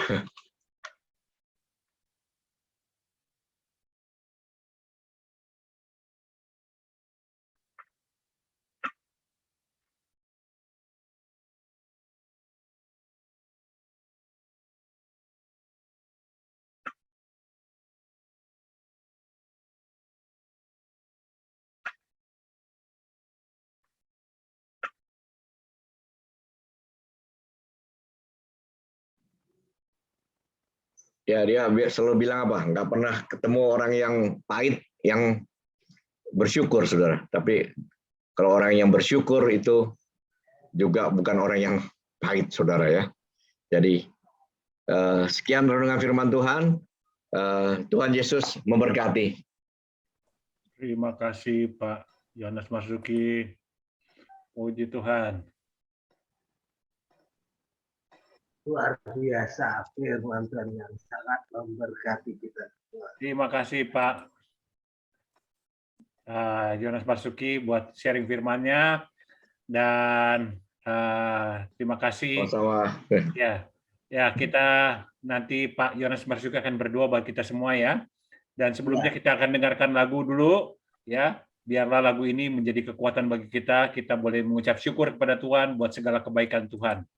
Ya, dia selalu bilang apa? Nggak pernah ketemu orang yang pahit, yang bersyukur, saudara. Tapi kalau orang yang bersyukur itu juga bukan orang yang pahit, saudara ya. Jadi sekian renungan firman Tuhan. Tuhan Yesus memberkati. Terima kasih Pak Yohanes Marzuki. Puji Tuhan. Luar biasa firman Tuhan yang sangat memberkati kita. Terima kasih Pak Yohanes Marzuki buat sharing firman-nya, dan terima kasih. Sama-sama. Ya, kita nanti Pak Yohanes Marzuki akan berdoa buat kita semua ya. Dan sebelumnya kita akan dengarkan lagu dulu ya. Biarlah lagu ini menjadi kekuatan bagi kita. Kita boleh mengucap syukur kepada Tuhan buat segala kebaikan Tuhan.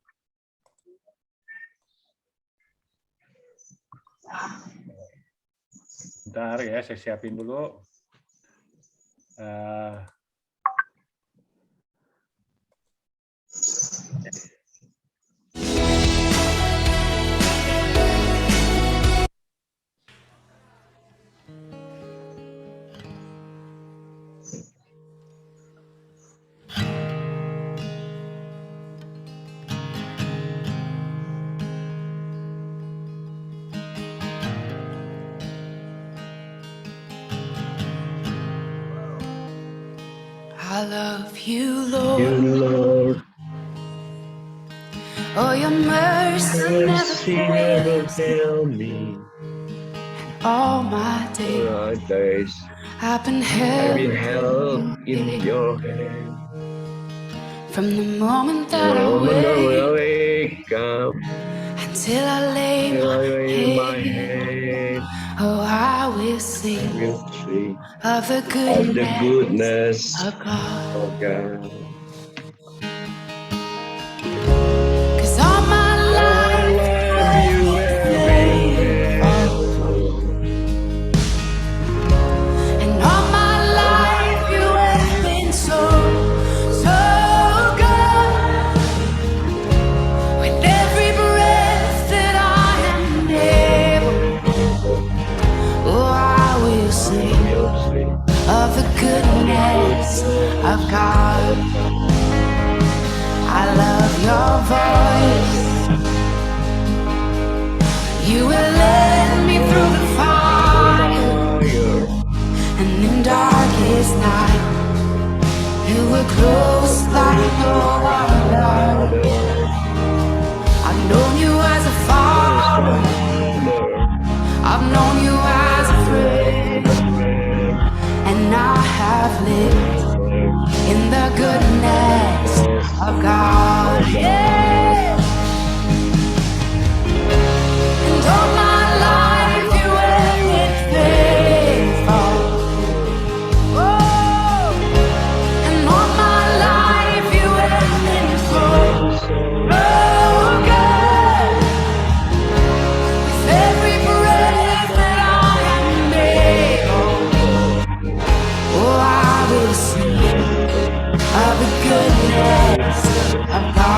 Bentar ya, saya siapin dulu. I love you, Lord. Lord, Oh, your mercy never fails. me. All my days I've been held in your hand. from the moment that I wake wake up, until I lay my head. Oh, I will sing will see of the of the goodness goodness of God. of God. 'Cause all my life you have been faithful. And all my life you have been so, so good. With every breath that I am able, oh, I will sing of the goodness of God. I love your voice. You will lead me through the fire, and in darkest night, you were close like no other. I've known you as a father, I've known you as a friend, and I have lived in the goodness of God. Yeah. And all my life you have been faithful. Oh, and all my life you have been so, so good. With every breath that I am able, oh, I will sing of the goodness of God.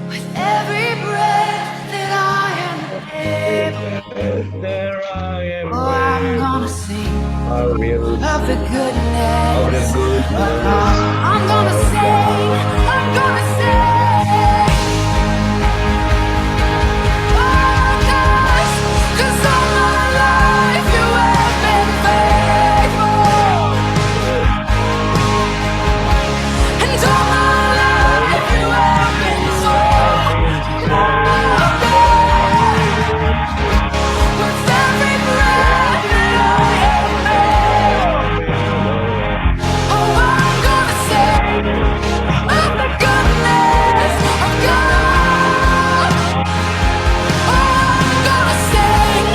With every breath that I am able, oh, I'm gonna sing of the goodness of God. I'm gonna sing, I'm gonna sing. Oh, gosh, 'cause all my life you have been faithful. And all my life you have been so good. With every breath that I am able, oh, I'm gonna sing of the goodness of God. Oh, I'm gonna sing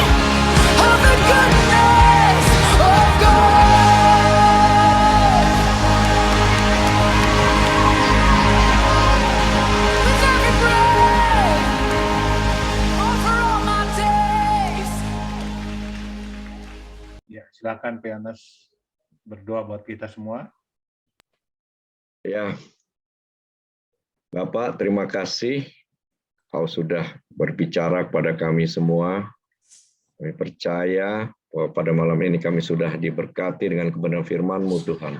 of the goodness of God. With every breath, oh, for all my days. Ya, silakan Pianus berdoa buat kita semua. Ya, Bapak, terima kasih Kau sudah berbicara kepada kami semua. Kami percaya bahwa pada malam ini kami sudah diberkati dengan kebenaran firman-Mu, Tuhan.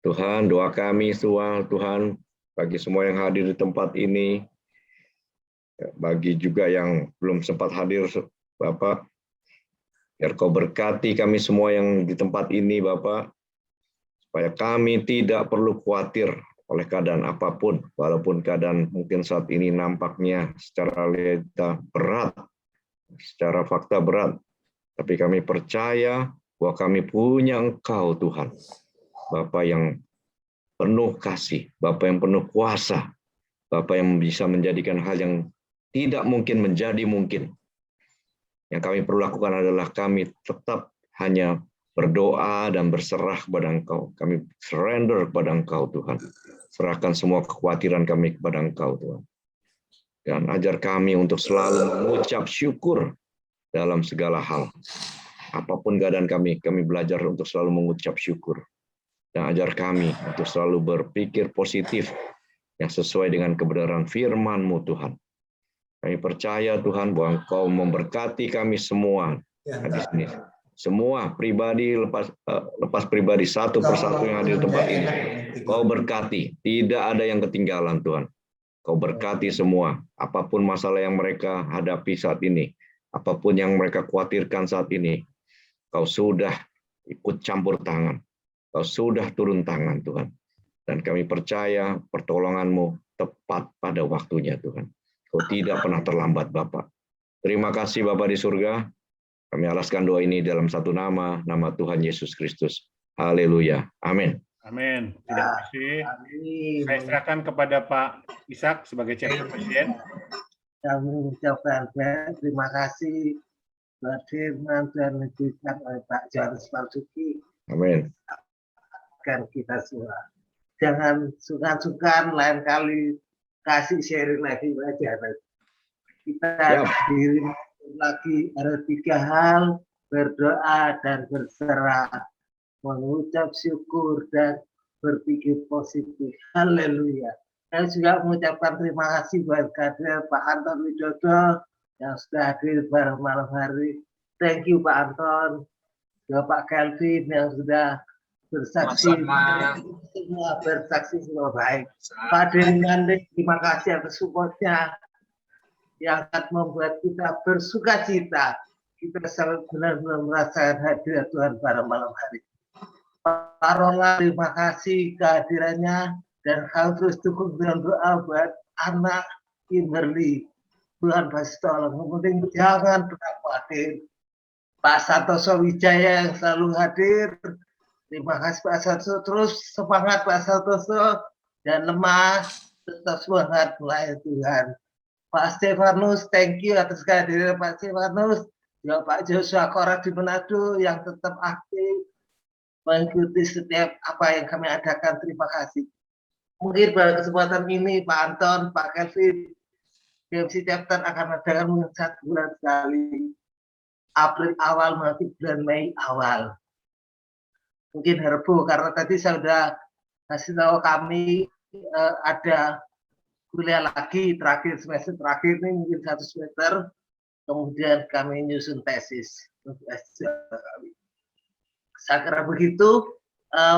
Tuhan, doa kami Tuhan, bagi semua yang hadir di tempat ini, bagi juga yang belum sempat hadir, Bapak, biar Kau berkati kami semua yang di tempat ini, Bapak, supaya kami tidak perlu khawatir oleh keadaan apapun, walaupun keadaan mungkin saat ini nampaknya secara realita berat, secara fakta berat, tapi kami percaya bahwa kami punya Engkau, Tuhan, Bapa yang penuh kasih, Bapa yang penuh kuasa, Bapa yang bisa menjadikan hal yang tidak mungkin menjadi mungkin. Yang kami perlu lakukan adalah kami tetap hanya berdoa dan berserah kepada Engkau. Kami surrender kepada Engkau, Tuhan. Serahkan semua kekhawatiran kami kepada Engkau, Tuhan. Dan ajar kami untuk selalu mengucap syukur dalam segala hal. Apapun keadaan kami belajar untuk selalu mengucap syukur. Dan ajar kami untuk selalu berpikir positif yang sesuai dengan kebenaran firman-Mu, Tuhan. Kami percaya, Tuhan, bahwa Engkau memberkati kami semua di sini. Semua pribadi lepas pribadi satu persatu yang ada di tempat ini. Kau berkati, tidak ada yang ketinggalan, Tuhan. Kau berkati semua, apapun masalah yang mereka hadapi saat ini, apapun yang mereka khawatirkan saat ini, Kau sudah ikut campur tangan, Kau sudah turun tangan, Tuhan. Dan kami percaya pertolongan-Mu tepat pada waktunya, Tuhan. Kau tidak pernah terlambat, Bapak. Terima kasih, Bapak di surga. Kami alaskan doa ini dalam satu nama Tuhan Yesus Kristus. Haleluya. Amin. Amin. Terima kasih. Amin. Saya serahkan kepada Pak Ishak sebagai Chapter Presiden. Kami mengucapkan terima kasih buat firman dan diberikan oleh Pak Johannes Marzuki. Amin. Kan kita semua. Jangan sungkan-sungkan lain kali kasih sharing lagi aja. Kita diri lagi ada 3 hal: berdoa dan berserah, mengucap syukur dan berpikir positif. Haleluya. Saya juga mengucapkan terima kasih buat kader Pak Anton Widodo yang sudah hadir pada malam hari. Thank you Pak Anton, juga Pak Kelvin yang sudah bersaksi, semua bersaksi semua baik. Pak Denan, terima kasih atas supportnya yang akan membuat kita bersuka cita. Kita sangat benar-benar merasakan hadirat Tuhan pada malam hari. Pak Rola, terima kasih kehadirannya dan kau terus dukung dengan doa buat anak Kimberly. Tuhan pasti tolong. Yang penting jangan pernah khawatir. Pak Santoso Wijaya yang selalu hadir. Terima kasih Pak Santoso. Terus semangat Pak Santoso. Dan lemah tetap semangat melayani Tuhan. Pak Stefanus, thank you atas kehadiran Pak Stefanus. Ya Pak Joshua Korak di Manado yang tetap aktif mengikuti setiap apa yang kami adakan. Terima kasih. Mungkin pada kesempatan ini Pak Anton, Pak Kelvin, BMC Chapter akan adakan 1 bulan sekali. April awal nanti bulan Mei awal. Mungkin Herbo karena tadi saya sudah kasih tahu kami ada kuliah lagi terakhir, semester terakhir ini mungkin 1 semester, kemudian kami nyusun tesis untuk S2 kami. Saya kira begitu.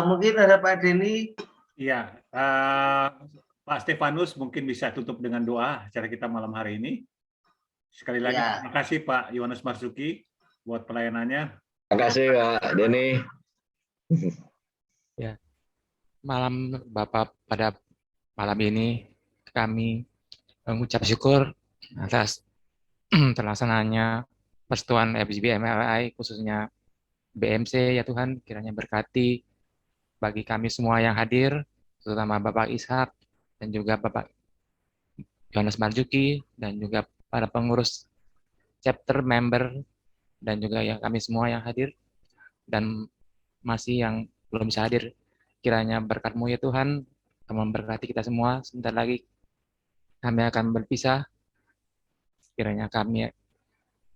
Mungkin ada Pak Denny. Iya, Pak Stefanus mungkin bisa tutup dengan doa acara kita malam hari ini. Sekali lagi Ya. terima kasih Pak Yohanes Marzuki buat pelayanannya. Terima kasih Pak Denny. Malam Bapak, pada malam ini kami mengucap syukur atas terlaksananya persekutuan FGB MLI, khususnya BMC, ya Tuhan, kiranya berkati bagi kami semua yang hadir, terutama Bapak Ishak dan juga Bapak Yohanes Marzuki dan juga para pengurus chapter member dan juga yang kami semua yang hadir dan masih yang belum bisa hadir. Kiranya berkat-Mu ya Tuhan akan memberkati kita semua. Sebentar lagi kami akan berpisah. Kiranya kami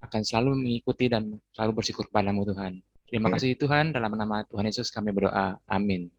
akan selalu mengikuti dan selalu bersyukur kepada-Mu Tuhan. Terima kasih Tuhan, dalam nama Tuhan Yesus kami berdoa. Amin.